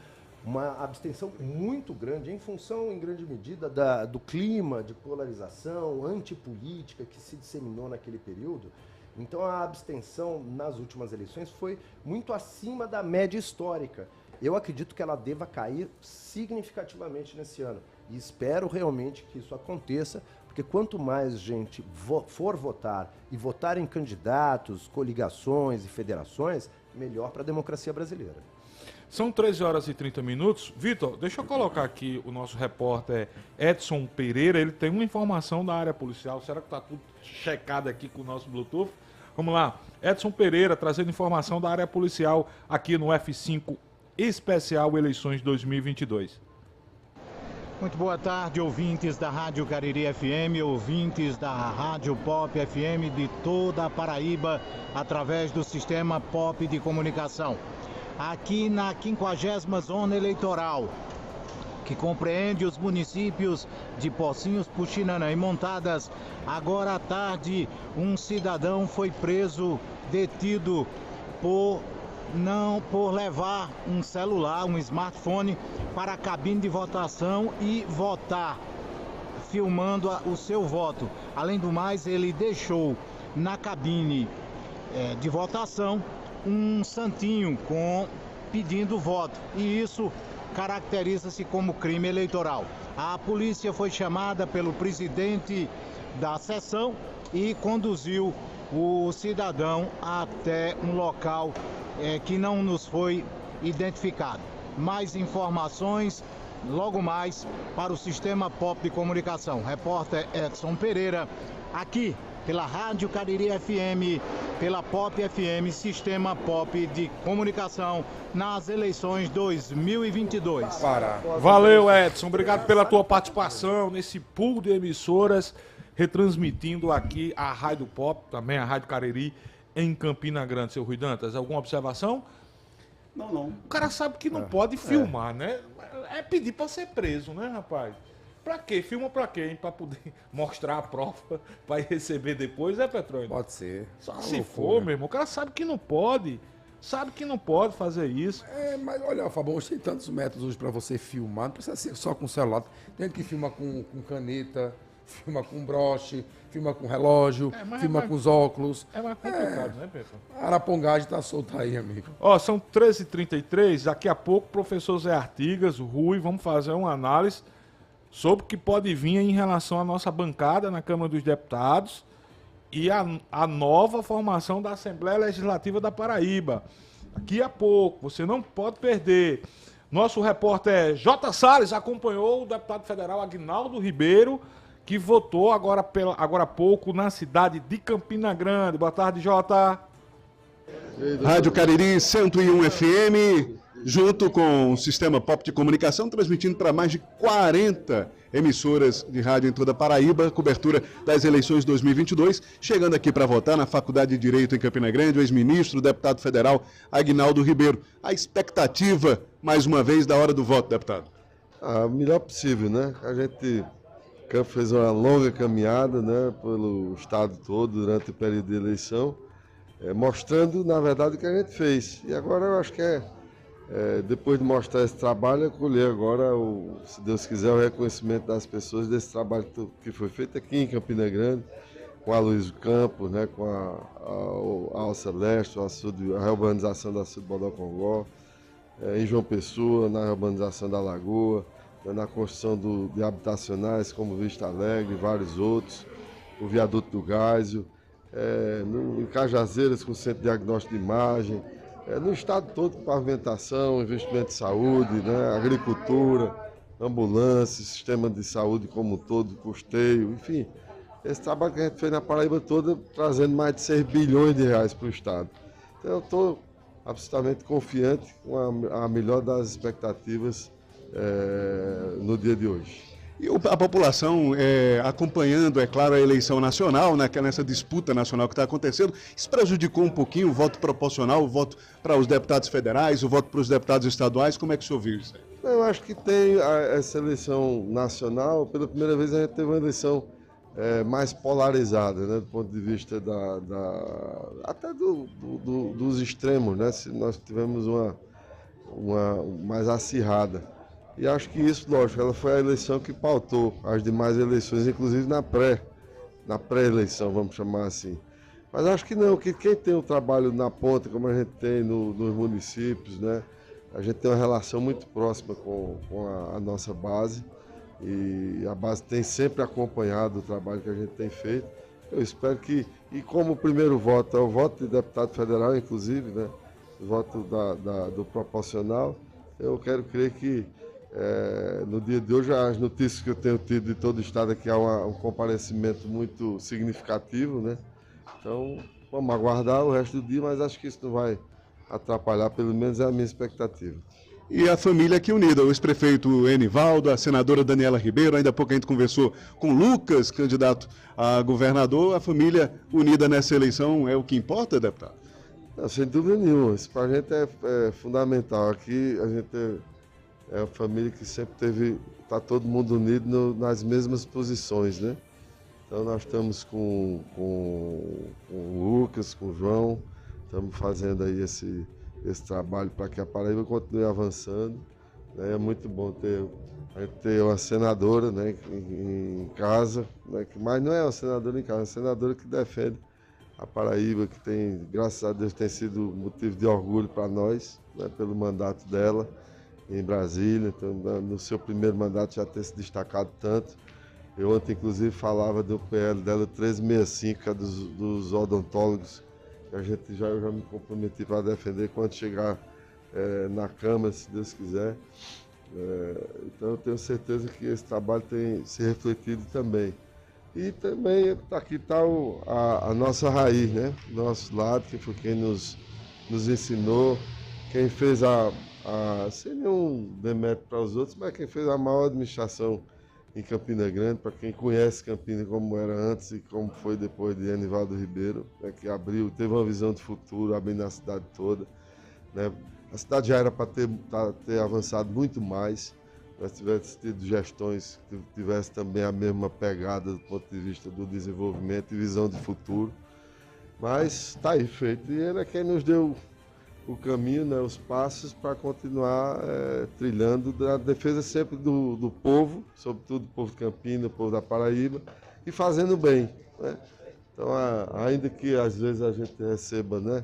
uma abstenção muito grande, em função, em grande medida, do clima de polarização, antipolítica que se disseminou naquele período. Então, a abstenção nas últimas eleições foi muito acima da média histórica. Eu acredito que ela deva cair significativamente nesse ano. E espero realmente que isso aconteça, porque quanto mais gente for votar e votar em candidatos, coligações e federações, melhor para a democracia brasileira. São 13h30. Vitor, deixa eu colocar aqui o nosso repórter Edson Pereira. Ele tem uma informação da área policial. Será que está tudo checado aqui com o nosso Bluetooth? Vamos lá. Edson Pereira trazendo informação da área policial aqui no F5 Especial Eleições 2022. Muito boa tarde, ouvintes da Rádio Cariri FM, ouvintes da Rádio Pop FM de toda a Paraíba, através do sistema Pop de comunicação. Aqui na 50ª Zona Eleitoral, que compreende os municípios de Pocinhos, Puxinanã e Montadas, agora à tarde um cidadão foi preso, detido por levar um celular, um smartphone para a cabine de votação e votar, filmando o seu voto. Além do mais, ele deixou na cabine de votação um santinho pedindo voto, e isso caracteriza-se como crime eleitoral. A polícia foi chamada pelo presidente da sessão e conduziu o cidadão até um local que não nos foi identificado. Mais informações logo mais para o Sistema Pop de Comunicação. Repórter Edson Pereira, aqui pela Rádio Cariri FM, pela Pop FM, Sistema Pop de Comunicação, nas eleições 2022. Valeu, Edson. Obrigado pela tua participação nesse pool de emissoras, retransmitindo aqui a Rádio Pop, também a Rádio Cariri, em Campina Grande. Seu Rui Dantas, alguma observação? Não. O cara sabe que não pode filmar, né? É pedir pra ser preso, né, rapaz? Pra quê? Filma pra quê, hein? Pra poder mostrar a prova, vai receber depois, Petrônio? Pode ser. Só se for, meu irmão. O cara sabe que não pode. sabe que não pode fazer isso. Mas olha, Fabão, hoje tem tantos métodos hoje para você filmar, não precisa ser só com celular. Tem que filmar com caneta, filma com broche, filma com relógio, filma com os óculos. É mais complicado, né, Pedro? A arapongagem tá solta aí, amigo. Ó, são 13h33, daqui a pouco, professor Zé Artigas, o Rui, vamos fazer uma análise sobre o que pode vir em relação à nossa bancada na Câmara dos Deputados e a nova formação da Assembleia Legislativa da Paraíba. Daqui a pouco, você não pode perder. Nosso repórter J. Salles acompanhou o deputado federal Aguinaldo Ribeiro, que votou agora há pouco na cidade de Campina Grande. Boa tarde, Jota. Rádio Cariri 101 FM, junto com o Sistema Pop de Comunicação, transmitindo para mais de 40 emissoras de rádio em toda a Paraíba, cobertura das eleições 2022, chegando aqui para votar na Faculdade de Direito em Campina Grande, o ex-ministro, o deputado federal Aguinaldo Ribeiro. A expectativa, mais uma vez, da hora do voto, deputado? O melhor possível, né? A gente fez uma longa caminhada, né, pelo estado todo durante o período de eleição, mostrando, na verdade, o que a gente fez. E agora eu acho que depois de mostrar esse trabalho, colher agora, se Deus quiser, o reconhecimento das pessoas desse trabalho que foi feito aqui em Campina Grande, com a Luiz Campos, né, com a Alça Leste, a reurbanização da Sul Bodocongó, em João Pessoa, na reurbanização da Lagoa, na construção de habitacionais como Vista Alegre e vários outros, o viaduto do Gásio, em Cajazeiras com o Centro de Diagnóstico de Imagem, no estado todo com pavimentação, investimento de saúde, né, agricultura, ambulância, sistema de saúde como um todo, custeio, enfim. Esse trabalho que a gente fez na Paraíba toda, trazendo mais de 6 bilhões de reais para o estado. Então eu estou absolutamente confiante com a melhor das expectativas no dia de hoje. E a população acompanhando, é claro, a eleição nacional, nessa disputa nacional que está acontecendo, isso prejudicou um pouquinho o voto proporcional, o voto para os deputados federais, o voto para os deputados estaduais, como é que o senhor viu isso aí? Eu acho que tem essa eleição nacional, pela primeira vez a gente teve uma eleição mais polarizada, né, do ponto de vista até dos extremos, né, se nós tivemos uma mais acirrada. E acho que isso, lógico, ela foi a eleição que pautou as demais eleições, inclusive na pré-eleição, vamos chamar assim. Mas acho que não, que quem tem o trabalho na ponta, como a gente tem nos municípios, né, a gente tem uma relação muito próxima com a nossa base, e a base tem sempre acompanhado o trabalho que a gente tem feito. Eu espero que, e como o primeiro voto é o voto de deputado federal, inclusive, né, o voto do proporcional, eu quero crer que no dia de hoje, as notícias que eu tenho tido de todo o estado aqui, há um comparecimento muito significativo, né? Então, vamos aguardar o resto do dia, mas acho que isso não vai atrapalhar, pelo menos é a minha expectativa. E a família aqui unida, o ex-prefeito Enivaldo, a senadora Daniela Ribeiro, ainda há pouco a gente conversou com o Lucas, candidato a governador, a família unida nessa eleição é o que importa, deputado? Não, sem dúvida nenhuma, isso para a gente é fundamental. Aqui a gente é uma família que sempre está todo mundo unido nas mesmas posições, né? Então nós estamos com o Lucas, com o João, estamos fazendo aí esse trabalho para que a Paraíba continue avançando, né? É muito bom a gente ter uma senadora, né, em casa, né? Mas não é uma senadora em casa, é uma senadora que defende a Paraíba, que tem, graças a Deus, tem sido motivo de orgulho para nós, né, pelo mandato dela em Brasília. Então, no seu primeiro mandato já ter se destacado tanto. Eu ontem, inclusive, falava do PL dela 1365, que é dos odontólogos, que eu já me comprometi para defender quando chegar na Câmara, se Deus quiser. Então, eu tenho certeza que esse trabalho tem se refletido também. E também aqui está a nossa raiz, né? Nosso lado, que foi quem nos ensinou, quem fez sem nenhum demérito para os outros, mas quem fez a maior administração em Campina Grande, para quem conhece Campina como era antes e como foi depois de Enivaldo Ribeiro, né, que teve uma visão de futuro, abrindo a cidade toda, né? A cidade já era para ter avançado muito mais, mas tivesse tido gestões que tivessem também a mesma pegada do ponto de vista do desenvolvimento e visão de futuro. Mas está aí feito, e ele é quem nos deu o caminho, né, os passos para continuar trilhando a defesa sempre do povo, sobretudo do povo de Campinas, do povo da Paraíba, e fazendo bem, né? Então, ainda que às vezes a gente receba, né,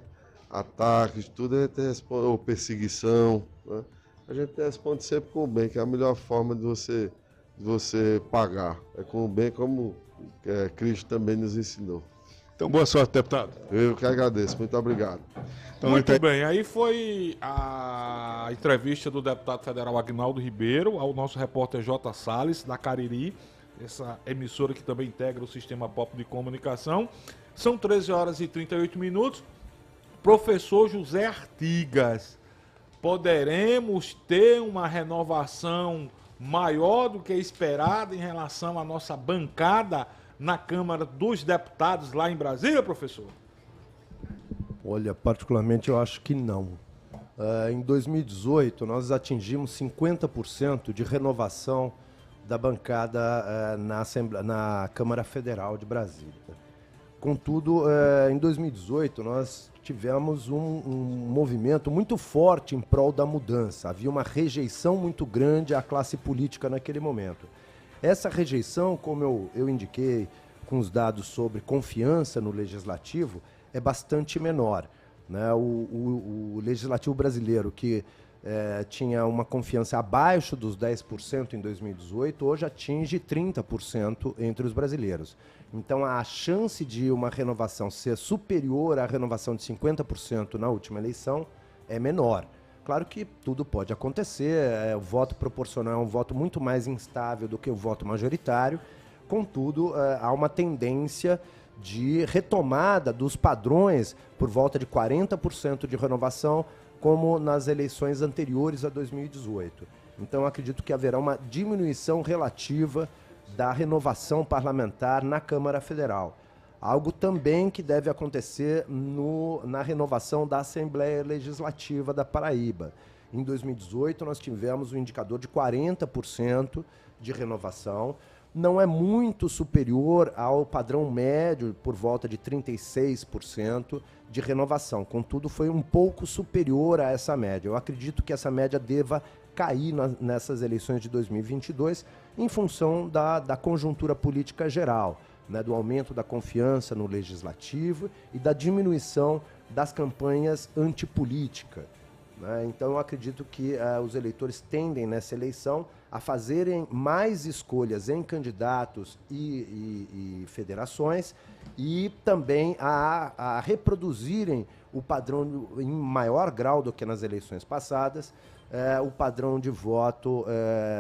ataques, tudo, a gente responde, ou perseguição, né? A gente responde sempre com o bem, que é a melhor forma de você pagar. É com o bem, como Cristo também nos ensinou. Então, boa sorte, deputado. Eu que agradeço. Muito obrigado. Então, Muito bem, aí foi a entrevista do deputado federal Agnaldo Ribeiro ao nosso repórter J. Salles, da Cariri, essa emissora que também integra o sistema pop de comunicação. São 13 horas e 38 minutos. Professor José Artigas, poderemos ter uma renovação maior do que esperada em relação à nossa bancada na Câmara dos Deputados lá em Brasília, professor? Olha, particularmente eu acho que não. Em 2018, nós atingimos 50% de renovação da bancada na Câmara Federal de Brasília. Contudo, em 2018, nós tivemos um movimento muito forte em prol da mudança. Havia uma rejeição muito grande à classe política naquele momento. Essa rejeição, como eu indiquei com os dados sobre confiança no Legislativo, é bastante menor, né? O Legislativo brasileiro, que tinha uma confiança abaixo dos 10% em 2018, hoje atinge 30% entre os brasileiros. Então, a chance de uma renovação ser superior à renovação de 50% na última eleição é menor. Claro que tudo pode acontecer, o voto proporcional é um voto muito mais instável do que o voto majoritário, contudo, há uma tendência de retomada dos padrões por volta de 40% de renovação, como nas eleições anteriores a 2018. Então, acredito que haverá uma diminuição relativa da renovação parlamentar na Câmara Federal. Algo também que deve acontecer na renovação da Assembleia Legislativa da Paraíba. Em 2018, nós tivemos um indicador de 40% de renovação. Não é muito superior ao padrão médio, por volta de 36% de renovação. Contudo, foi um pouco superior a essa média. Eu acredito que essa média deva cair nessas eleições de 2022, em função da conjuntura política geral, né, do aumento da confiança no Legislativo e da diminuição das campanhas antipolítica, né? Então, eu acredito que os eleitores tendem, nessa eleição, a fazerem mais escolhas em candidatos e federações e também a reproduzirem o padrão, em maior grau do que nas eleições passadas, o padrão de voto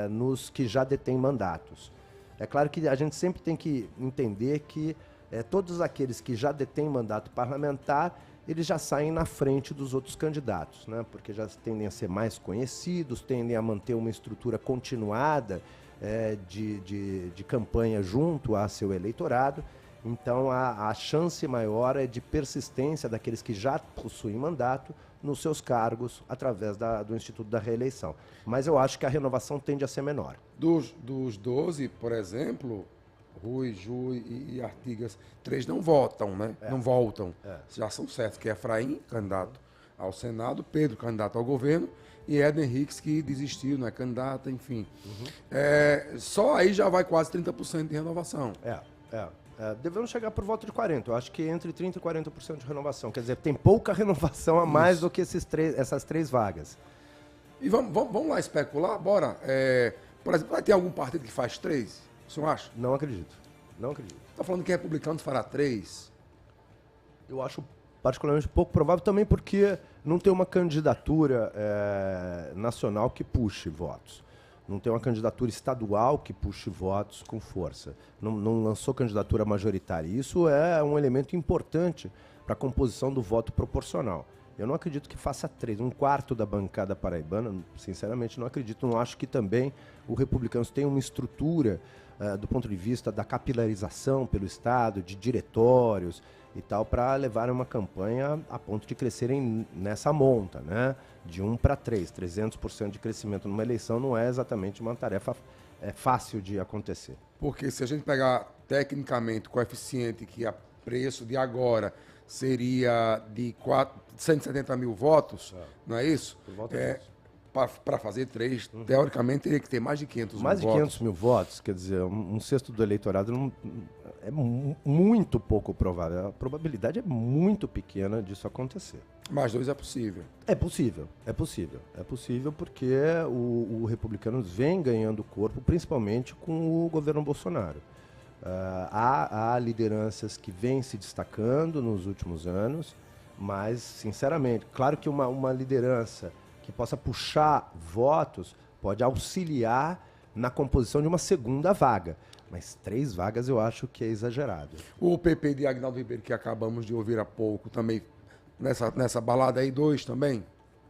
nos que já detêm mandatos. É claro que a gente sempre tem que entender que todos aqueles que já detêm mandato parlamentar, eles já saem na frente dos outros candidatos, né? Porque já tendem a ser mais conhecidos, tendem a manter uma estrutura continuada de campanha junto a seu eleitorado. Então, a chance maior é de persistência daqueles que já possuem mandato nos seus cargos através do Instituto da Reeleição. Mas eu acho que a renovação tende a ser menor. Dos 12, por exemplo, Rui, Ju e Artigas, 3 não votam, né? Não voltam. Já são certos, que é Efraim, candidato ao Senado, Pedro, candidato ao governo, e Éden Henriques, que desistiu, não é candidato, enfim. Só aí já vai quase 30% de renovação. Devemos chegar por volta de 40%. Eu acho que entre 30% e 40% de renovação. Quer dizer, tem pouca renovação a mais do que essas 3 vagas. E vamos lá especular? Bora. Por exemplo, vai ter algum partido que faz 3? O senhor acha? Não acredito. Não acredito. Está falando que republicanos fará 3? Eu acho particularmente pouco provável também porque não tem uma candidatura nacional que puxe votos. Não tem uma candidatura estadual que puxe votos com força. Não lançou candidatura majoritária. Isso é um elemento importante para a composição do voto proporcional. Eu não acredito que faça 3, 1/4 da bancada paraibana, sinceramente não acredito. Não acho que também o Republicanos tem uma estrutura do ponto de vista da capilarização pelo Estado, de diretórios e tal, para levar uma campanha a ponto de crescerem nessa monta, né? De 1 para 3, 300% de crescimento numa eleição não é exatamente uma tarefa fácil de acontecer. Porque se a gente pegar tecnicamente o coeficiente que a preço de agora seria de 170 mil votos, não é isso? Para fazer 3, teoricamente teria que ter mais de 500 Mais de mil 500 votos. mil votos, quer dizer, um sexto do eleitorado é muito pouco provável. A probabilidade é muito pequena disso acontecer. Mais 2 é possível. É possível porque o Republicanos vem ganhando corpo, principalmente com o governo Bolsonaro. Há lideranças que vêm se destacando nos últimos anos, mas, sinceramente, claro que uma liderança que possa puxar votos pode auxiliar na composição de uma segunda vaga. Mas 3 vagas eu acho que é exagerado. O PP de Agnaldo Ribeiro, que acabamos de ouvir há pouco, também nessa balada aí, 2 também?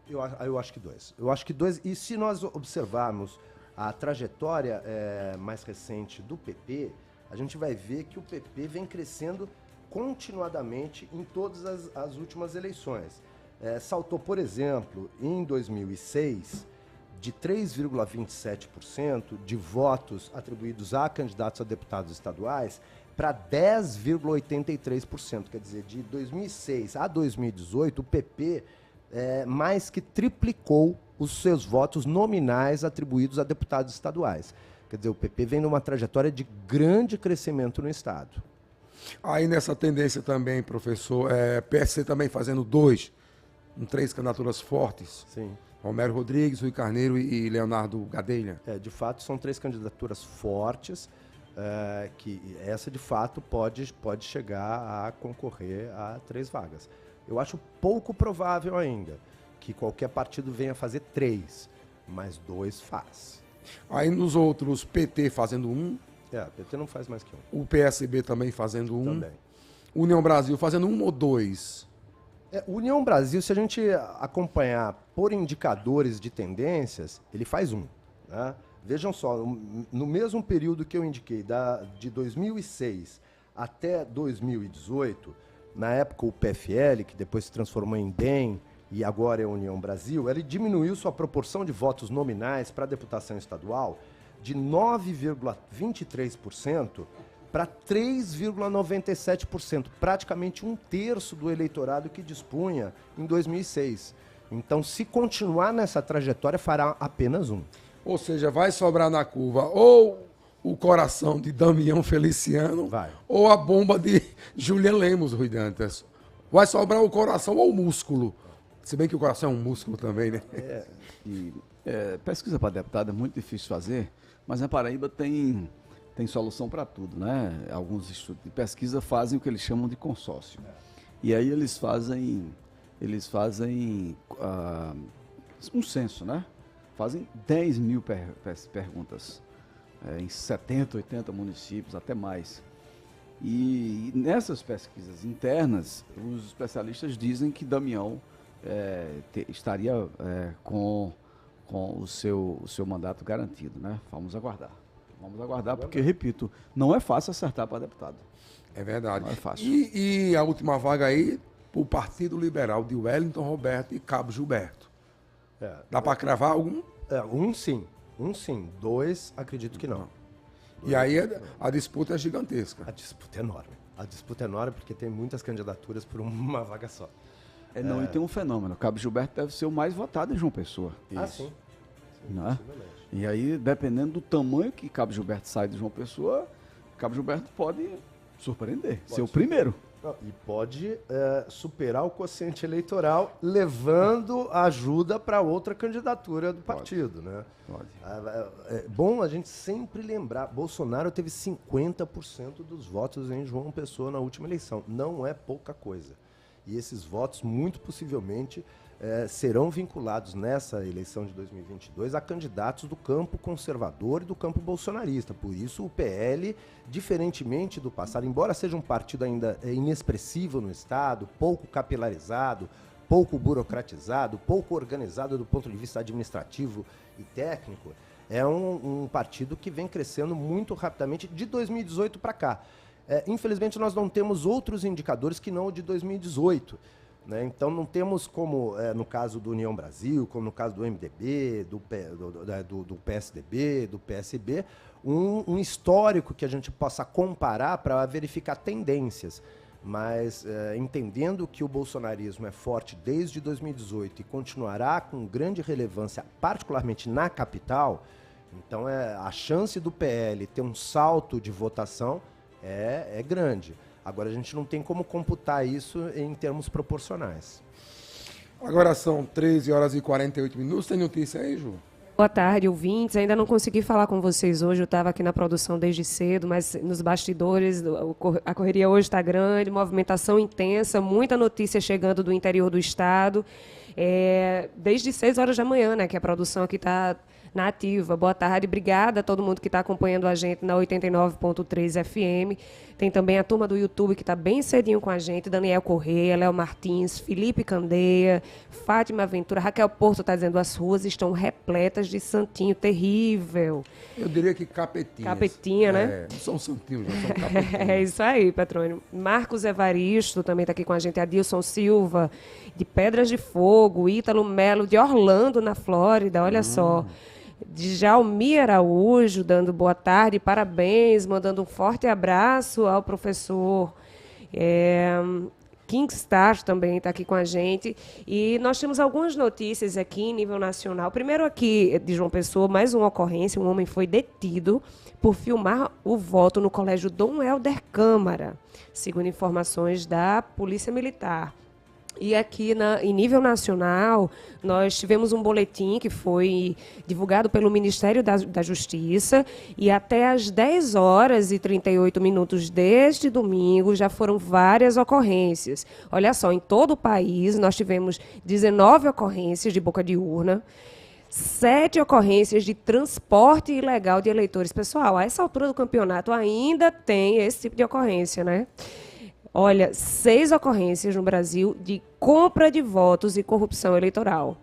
Eu acho que 2. Eu acho que 2. E se nós observarmos a trajetória mais recente do PP, a gente vai ver que o PP vem crescendo continuadamente em todas as últimas eleições. Saltou, por exemplo, em 2006, de 3,27% de votos atribuídos a candidatos a deputados estaduais para 10,83%. Quer dizer, de 2006 a 2018, o PP mais que triplicou os seus votos nominais atribuídos a deputados estaduais. Quer dizer, o PP vem numa trajetória de grande crescimento no Estado. Aí nessa tendência também, professor, PSC também fazendo 2, com 3 candidaturas fortes. Sim. Romero Rodrigues, Rui Carneiro e Leonardo Gadelha. De fato, são 3 candidaturas fortes, que essa, de fato, pode chegar a concorrer a 3 vagas. Eu acho pouco provável ainda que qualquer partido venha fazer 3, mas 2 faz. Aí nos outros, PT fazendo 1. PT não faz mais que 1. O PSB também fazendo 1. Também. União Brasil fazendo 1 ou 2? União Brasil, se a gente acompanhar por indicadores de tendências, ele faz 1. Né? Vejam só, no mesmo período que eu indiquei, de 2006 até 2018, na época o PFL, que depois se transformou em DEM e agora é União Brasil, ele diminuiu sua proporção de votos nominais para a deputação estadual de 9,23% para 3,97%, praticamente 1/3 do eleitorado que dispunha em 2006. Então, se continuar nessa trajetória, fará apenas 1. Ou seja, vai sobrar na curva ou o coração de Damião Feliciano ou a bomba de Julian Lemos, Rui Dantas. Vai sobrar o coração ou o músculo. Se bem que o coração é um músculo também, né? Pesquisa para deputado é muito difícil fazer, mas na Paraíba tem solução para tudo, né? Alguns institutos de pesquisa fazem o que eles chamam de consórcio. E aí eles fazem um censo, né? Fazem 10 mil perguntas em 70, 80 municípios, até mais. E nessas pesquisas internas, os especialistas dizem que Damião estaria com o seu mandato garantido, né? Vamos aguardar. Porque, repito, não é fácil acertar para deputado. É verdade. Não é fácil. E a última vaga aí, o Partido Liberal de Wellington Roberto e Cabo Gilberto. Dá para cravar algum? 1 sim. 2, acredito que não. E aí a disputa é gigantesca. A disputa é enorme. Porque tem muitas candidaturas por uma vaga só. E tem um fenômeno. Cabo Gilberto deve ser o mais votado em João Pessoa. Sim. Não é? E aí, dependendo do tamanho que Cabo Gilberto sai de João Pessoa, Cabo Gilberto pode surpreender, ser o primeiro. E pode superar o quociente eleitoral, levando ajuda para outra candidatura do partido. Né? É bom a gente sempre lembrar, Bolsonaro teve 50% dos votos em João Pessoa na última eleição. Não é pouca coisa. E esses votos, muito possivelmente, serão vinculados nessa eleição de 2022 a candidatos do campo conservador e do campo bolsonarista. Por isso, o PL, diferentemente do passado, embora seja um partido ainda inexpressivo no Estado, pouco capilarizado, pouco burocratizado, pouco organizado do ponto de vista administrativo e técnico, é um partido que vem crescendo muito rapidamente de 2018 para cá. Infelizmente, nós não temos outros indicadores que não o de 2018. Né? Então, não temos como, no caso do União Brasil, como no caso do MDB, do PSDB, do PSB, um histórico que a gente possa comparar para verificar tendências. mas entendendo que o bolsonarismo é forte desde 2018 e continuará com grande relevância, particularmente na capital, então a chance do PL ter um salto de votação é grande. Agora a gente não tem como computar isso em termos proporcionais. Agora são 13 horas e 48 minutos. Tem notícia aí, Ju? Boa tarde, ouvintes. Ainda não consegui falar com vocês hoje, eu estava aqui na produção desde cedo, mas nos bastidores, a correria hoje está grande, movimentação intensa, muita notícia chegando do interior do estado, desde 6 horas da manhã, né, que a produção aqui está na ativa. Boa tarde, obrigada a todo mundo que está acompanhando a gente na 89.3 FM. Tem também a turma do YouTube que está bem cedinho com a gente, Daniel Correia, Léo Martins, Felipe Candeia, Fátima Ventura, Raquel Porto está dizendo as ruas estão repletas de santinho, terrível. Eu diria que capetinhas. Capetinha, né? Não são santinhos, não são capetinhas. É isso aí, Petrônio. Marcos Evaristo também está aqui com a gente, Adilson Silva, de Pedras de Fogo, Ítalo Melo, de Orlando, na Flórida, olha só. De Jalmi Araújo, dando boa tarde, parabéns, mandando um forte abraço ao professor Kingstar também está aqui com a gente. E nós temos algumas notícias aqui em nível nacional. Primeiro aqui de João Pessoa, mais uma ocorrência, um homem foi detido por filmar o voto no Colégio Dom Helder Câmara, segundo informações da Polícia Militar. E aqui em nível nacional, nós tivemos um boletim que foi divulgado pelo Ministério da Justiça e até às 10 horas e 38 minutos deste domingo já foram várias ocorrências. Olha só, em todo o país nós tivemos 19 ocorrências de boca de urna, 7 ocorrências de transporte ilegal de eleitores. Pessoal, a essa altura do campeonato ainda tem esse tipo de ocorrência, né? Olha, 6 ocorrências no Brasil de compra de votos e corrupção eleitoral.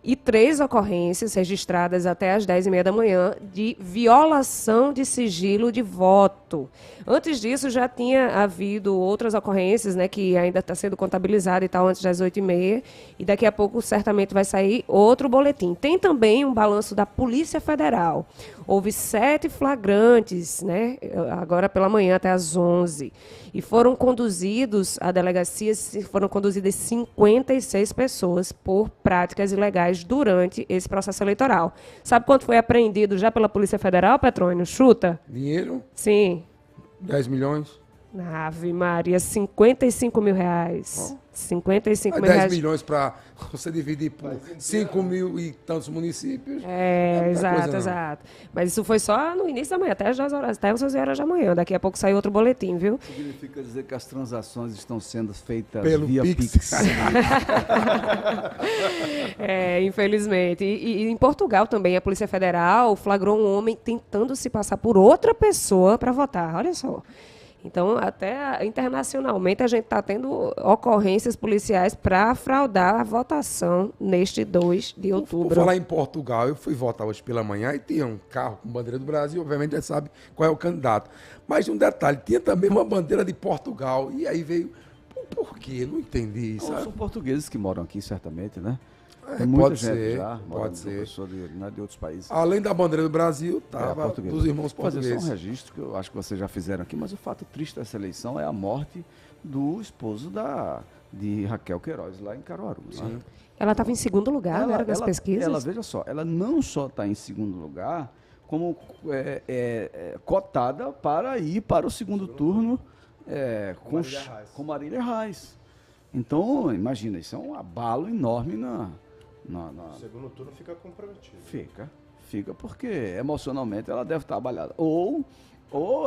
E 3 ocorrências registradas até às 10h30 da manhã de violação de sigilo de voto. Antes disso, já tinha havido outras ocorrências, né, que ainda está sendo contabilizada e tal, antes das 8h30. E daqui a pouco, certamente, vai sair outro boletim. Tem também um balanço da Polícia Federal. Houve 7 flagrantes, né, agora pela manhã até às 11h. E foram conduzidos, a delegacia, foram conduzidas 56 pessoas por práticas ilegais durante esse processo eleitoral. Sabe quanto foi apreendido já pela Polícia Federal, Petrônio? Chuta? Dinheiro? Sim. 10 milhões? Ave Maria, 55 mil reais. 55 mil 10 reais. milhões para você dividir por 5 mil e tantos municípios. Exato. Mas isso foi só no início da manhã, até às 11 horas da manhã. Daqui a pouco saiu outro boletim, viu? Significa dizer que as transações estão sendo feitas pelo via Pix. Infelizmente. E em Portugal também, a Polícia Federal flagrou um homem tentando se passar por outra pessoa para votar. Olha só. Então, até internacionalmente, a gente está tendo ocorrências policiais para fraudar a votação neste 2 de outubro. Por falar em Portugal, eu fui votar hoje pela manhã e tinha um carro com bandeira do Brasil, obviamente a gente sabe qual é o candidato. Mas um detalhe, tinha também uma bandeira de Portugal. E aí veio, por quê? Não entendi, sabe? São portugueses que moram aqui, certamente, né? É, Tem muita pode gente ser, já, pode ser. De outros países. Além da bandeira do Brasil, estava dos irmãos portugueses. Vou fazer só um registro, que eu acho que vocês já fizeram aqui, mas o fato triste dessa eleição é a morte do esposo de Raquel Queiroz, lá em Caruaru. Né? Ela estava em segundo lugar, né, nas pesquisas? Ela, veja só, ela não só está em segundo lugar, como cotada para ir para o segundo turno com Marília Reis. Então, imagina, isso é um abalo enorme O segundo turno fica comprometido. Fica porque emocionalmente ela deve estar abalada. Ou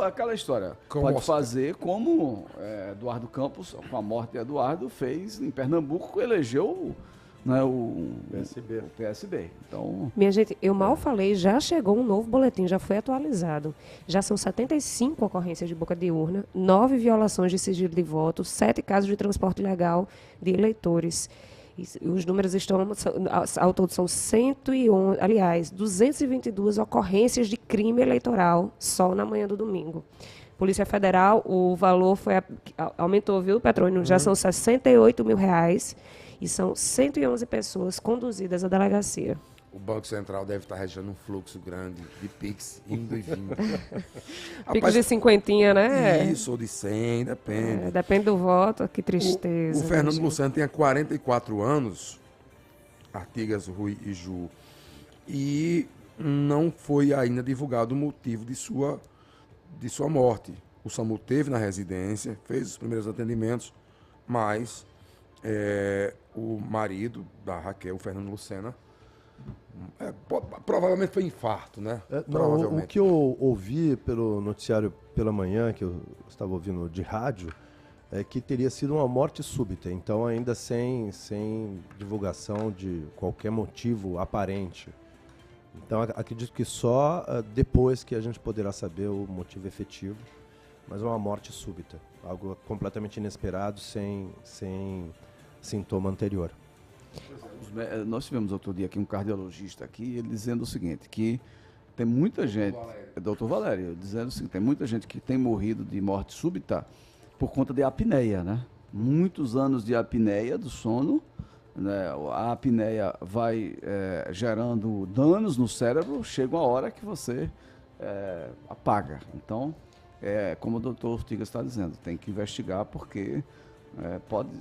aquela história, pode fazer como Eduardo Campos, com a morte de Eduardo, fez em Pernambuco, elegeu o PSB. Então, minha gente, eu mal falei, já chegou um novo boletim, já foi atualizado. Já são 75 ocorrências de boca de urna, 9 violações de sigilo de voto, 7 casos de transporte ilegal de eleitores. Os números estão, ao todo são 111, aliás, 222 ocorrências de crime eleitoral só na manhã do domingo. Polícia Federal, o valor aumentou, viu, Petrônio? Já são 68 mil reais e são 111 pessoas conduzidas à delegacia. O Banco Central deve estar registrando um fluxo grande de Pix indo e vindo. Pix de cinquentinha, né? Isso, ou de 100, depende. Depende do voto, que tristeza. O Fernando Luciano tem 44 anos, Artigas, Rui e Ju, e não foi ainda divulgado o motivo de sua morte. O SAMU teve na residência, fez os primeiros atendimentos, mas o marido da Raquel, o Fernando Lucena, provavelmente foi infarto, né? O que eu ouvi pelo noticiário pela manhã, que eu estava ouvindo de rádio, é que teria sido uma morte súbita, então ainda sem divulgação de qualquer motivo aparente. Então acredito que só depois que a gente poderá saber o motivo efetivo, mas uma morte súbita, algo completamente inesperado, sem sintoma anterior. Nós tivemos outro dia aqui um cardiologista aqui, ele dizendo o seguinte, que tem muita gente, Dr. Valério, dizendo o seguinte, tem muita gente que tem morrido de morte súbita por conta de apneia, né? Muitos anos de apneia do sono, né? A apneia vai gerando danos no cérebro, chega uma hora que você apaga. Então, como o doutor Ortigas está dizendo, tem que investigar porque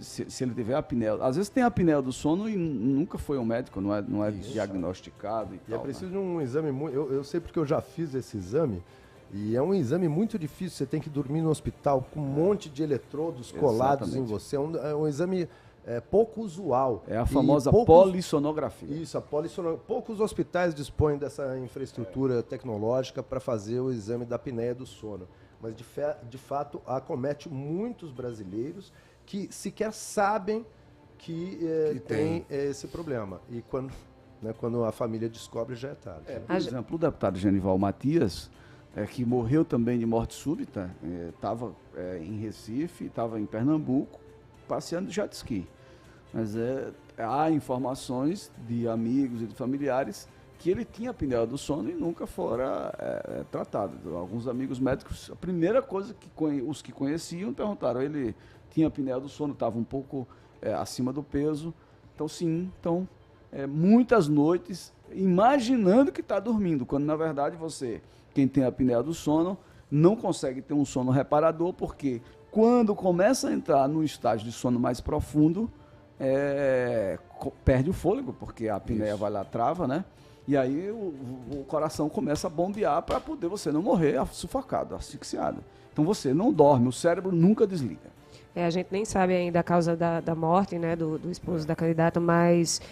se ele tiver apneia, às vezes tem apneia do sono e nunca foi um médico, não é diagnosticado e tal. É preciso de um exame, eu sei porque eu já fiz esse exame, e é um exame muito difícil, você tem que dormir no hospital com um monte de eletrodos colados em você, é um exame pouco usual. É a famosa polissonografia. Isso, a polissonografia. Poucos hospitais dispõem dessa infraestrutura tecnológica para fazer o exame da apneia do sono, mas de fato acomete muitos brasileiros que sequer sabem que tem esse problema. E quando a família descobre, já é tarde. Por exemplo, o deputado Genival Matias, que morreu também de morte súbita, estava em Recife, estava em Pernambuco, passeando de jet ski. Mas há informações de amigos e de familiares que ele tinha apneia do sono e nunca fora tratado. Alguns amigos médicos, a primeira coisa que os que conheciam perguntaram, ele tinha apneia do sono, estava um pouco acima do peso. Então, sim, muitas noites imaginando que está dormindo, quando na verdade quem tem apneia do sono, não consegue ter um sono reparador, porque quando começa a entrar no estágio de sono mais profundo, perde o fôlego, porque a apneia vai lá, trava, né? E aí o coração começa a bombear para poder você não morrer sufocado, asfixiado. Então você não dorme, o cérebro nunca desliga. A gente nem sabe ainda a causa da morte, né, do esposo da candidata, mas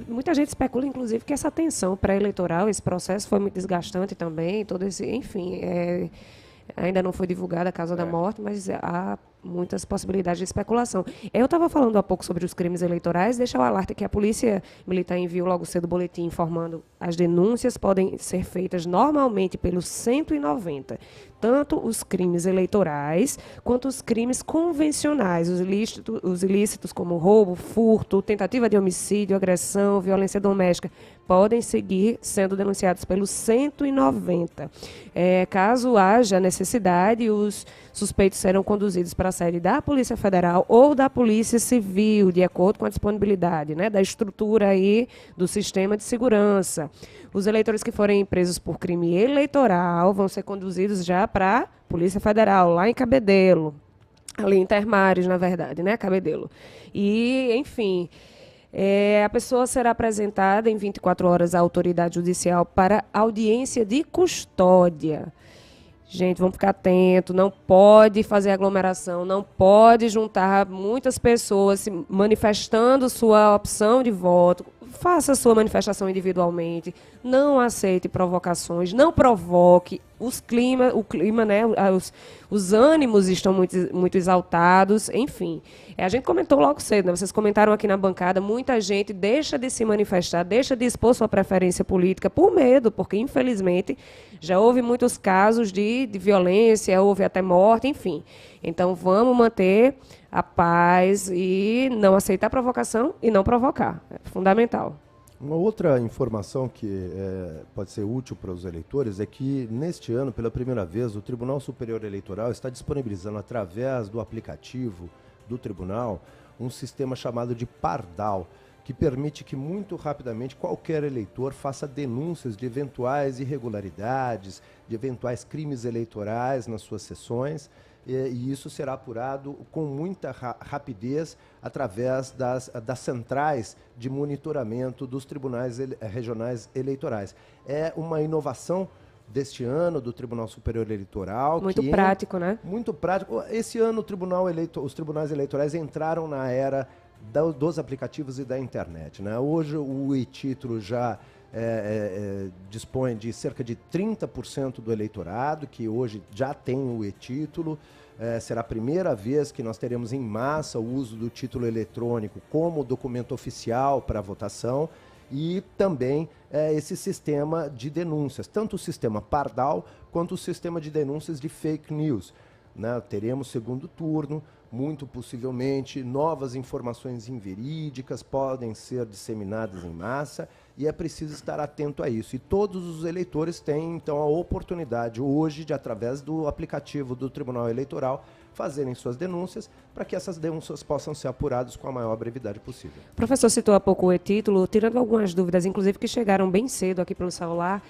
muita gente especula, inclusive, que essa tensão pré-eleitoral, esse processo foi muito desgastante também, enfim, ainda não foi divulgada a causa da morte, mas há muitas possibilidades de especulação. Eu estava falando há pouco sobre os crimes eleitorais, deixa o alerta que a Polícia Militar enviou logo cedo o boletim informando as denúncias podem ser feitas normalmente pelo 190, tanto os crimes eleitorais quanto os crimes convencionais, os ilícitos como roubo, furto, tentativa de homicídio, agressão, violência doméstica, podem seguir sendo denunciados pelo 190. Caso haja necessidade, os suspeitos serão conduzidos para a sede da Polícia Federal ou da Polícia Civil, de acordo com a disponibilidade, né, da estrutura aí do sistema de segurança. Os eleitores que forem presos por crime eleitoral vão ser conduzidos já para a Polícia Federal, lá em Cabedelo, ali em Termares, na verdade, né, Cabedelo. E, enfim, a pessoa será apresentada em 24 horas à autoridade judicial para audiência de custódia. Gente, vamos ficar atentos, não pode fazer aglomeração, não pode juntar muitas pessoas manifestando sua opção de voto. Faça a sua manifestação individualmente, não aceite provocações, não provoque. O clima, né, os ânimos estão muito exaltados, enfim. A gente comentou logo cedo, né, vocês comentaram aqui na bancada, muita gente deixa de se manifestar, deixa de expor sua preferência política por medo, porque, infelizmente, já houve muitos casos de violência, houve até morte, enfim. Então, vamos manter a paz e não aceitar provocação e não provocar. É fundamental. Uma outra informação que pode ser útil para os eleitores é que, neste ano, pela primeira vez, o Tribunal Superior Eleitoral está disponibilizando, através do aplicativo do Tribunal, um sistema chamado de Pardal, que permite que muito rapidamente qualquer eleitor faça denúncias de eventuais irregularidades, de eventuais crimes eleitorais nas suas sessões, e isso será apurado com muita rapidez através das centrais de monitoramento dos tribunais regionais eleitorais. É uma inovação deste ano do Tribunal Superior Eleitoral. Muito prático, né? Muito prático. Esse ano os tribunais eleitorais entraram na era dos aplicativos e da internet, né? Hoje o e-título já dispõe de cerca de 30% do eleitorado, que hoje já tem o e-título. Será a primeira vez que nós teremos em massa o uso do título eletrônico como documento oficial para votação e também esse sistema de denúncias, tanto o sistema Pardal quanto o sistema de denúncias de fake news, né? Teremos segundo turno, muito possivelmente novas informações inverídicas podem ser disseminadas em massa e é preciso estar atento a isso. E todos os eleitores têm, então, a oportunidade hoje de, através do aplicativo do Tribunal Eleitoral, fazerem suas denúncias para que essas denúncias possam ser apuradas com a maior brevidade possível. O professor citou há pouco o e-título, tirando algumas dúvidas, inclusive que chegaram bem cedo aqui pelo celular.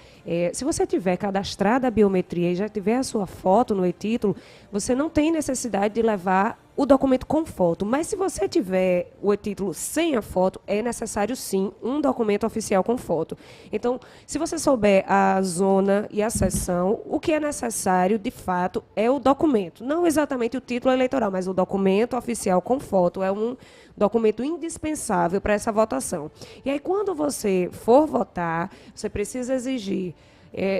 Se você tiver cadastrada a biometria e já tiver a sua foto no e-título, você não tem necessidade de levar o documento com foto, mas se você tiver o e-título sem a foto, é necessário sim um documento oficial com foto. Então, se você souber a zona e a seção, o que é necessário, de fato, é o documento. Não exatamente o título eleitoral, mas o documento oficial com foto. É um documento indispensável para essa votação. E aí, quando você for votar, você precisa exigir.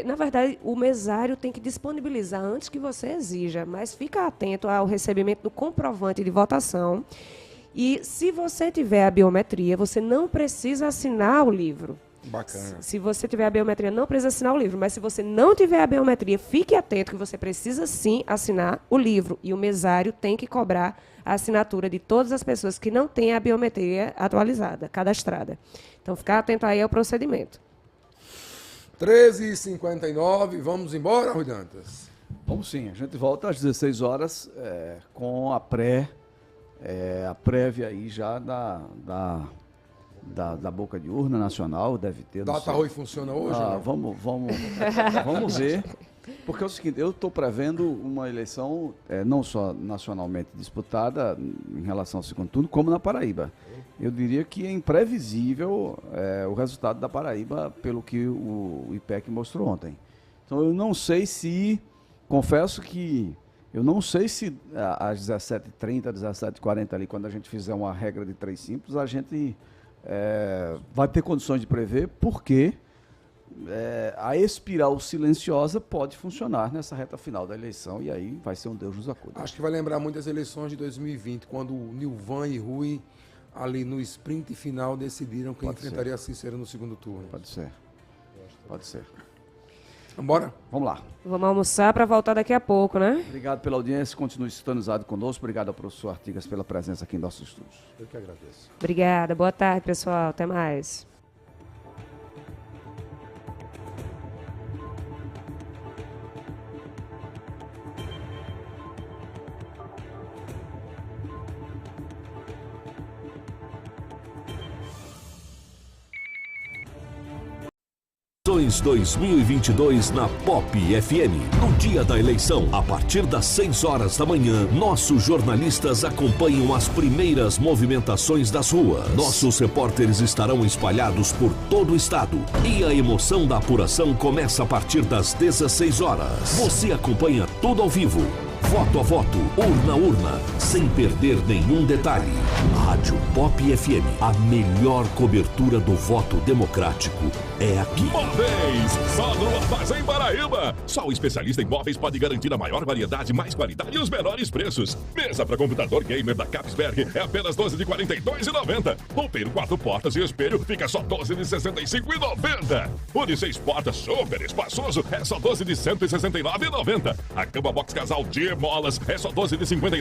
Na verdade, o mesário tem que disponibilizar antes que você exija, mas fica atento ao recebimento do comprovante de votação. E se você tiver a biometria, você não precisa assinar o livro. Bacana. Se você tiver a biometria, não precisa assinar o livro. Mas se você não tiver a biometria, fique atento que você precisa sim assinar o livro. E o mesário tem que cobrar a assinatura de todas as pessoas que não têm a biometria atualizada, cadastrada. Então, ficar atento aí ao procedimento. 13h59, vamos embora, Rui Dantas? Vamos sim, a gente volta às 16 horas com a prévia aí já da boca de urna nacional, deve ter... Data Rui funciona hoje? Vamos ver, porque é o seguinte, eu estou prevendo uma eleição não só nacionalmente disputada em relação ao segundo turno, como na Paraíba. Eu diria que é imprevisível o resultado da Paraíba, pelo que o IPEC mostrou ontem. Então, eu não sei se... Confesso que eu não sei se às 17h30, 17h40 ali, quando a gente fizer uma regra de 3 simples, a gente vai ter condições de prever, porque a espiral silenciosa pode funcionar nessa reta final da eleição, e aí vai ser um Deus nos acuda. Acho que vai lembrar muito das eleições de 2020, quando o Nilvan e Rui, ali no sprint final, decidiram quem enfrentaria a Cícero no segundo turno. Pode ser. Pode ser. Vambora? Vamos lá. Vamos almoçar para voltar daqui a pouco, né? Obrigado pela audiência, continue sintonizado conosco. Obrigado ao professor Artigas pela presença aqui em nossos estúdios. Eu que agradeço. Obrigada, boa tarde, pessoal. Até mais. Eleições 2022 na Pop FM. No dia da eleição, a partir das 6 horas da manhã, nossos jornalistas acompanham as primeiras movimentações das ruas. Nossos repórteres estarão espalhados por todo o estado. E a emoção da apuração começa a partir das 16 horas. Você acompanha tudo ao vivo. Voto a voto, urna a urna, sem perder nenhum detalhe. Rádio Pop FM, a melhor cobertura do voto democrático é aqui. Móveis, só no Armazém Paraíba. Só o especialista em móveis pode garantir a maior variedade, mais qualidade e os menores preços. Mesa para computador gamer da Capsberg é apenas 12 de R$ 42,90. Roupeiro 4 portas e espelho fica só 12 de R$ 65,90. O de 6 portas super espaçoso é só 12 de R$ 169,90. A cama box casal de molas é só 12 de R$ 59,90.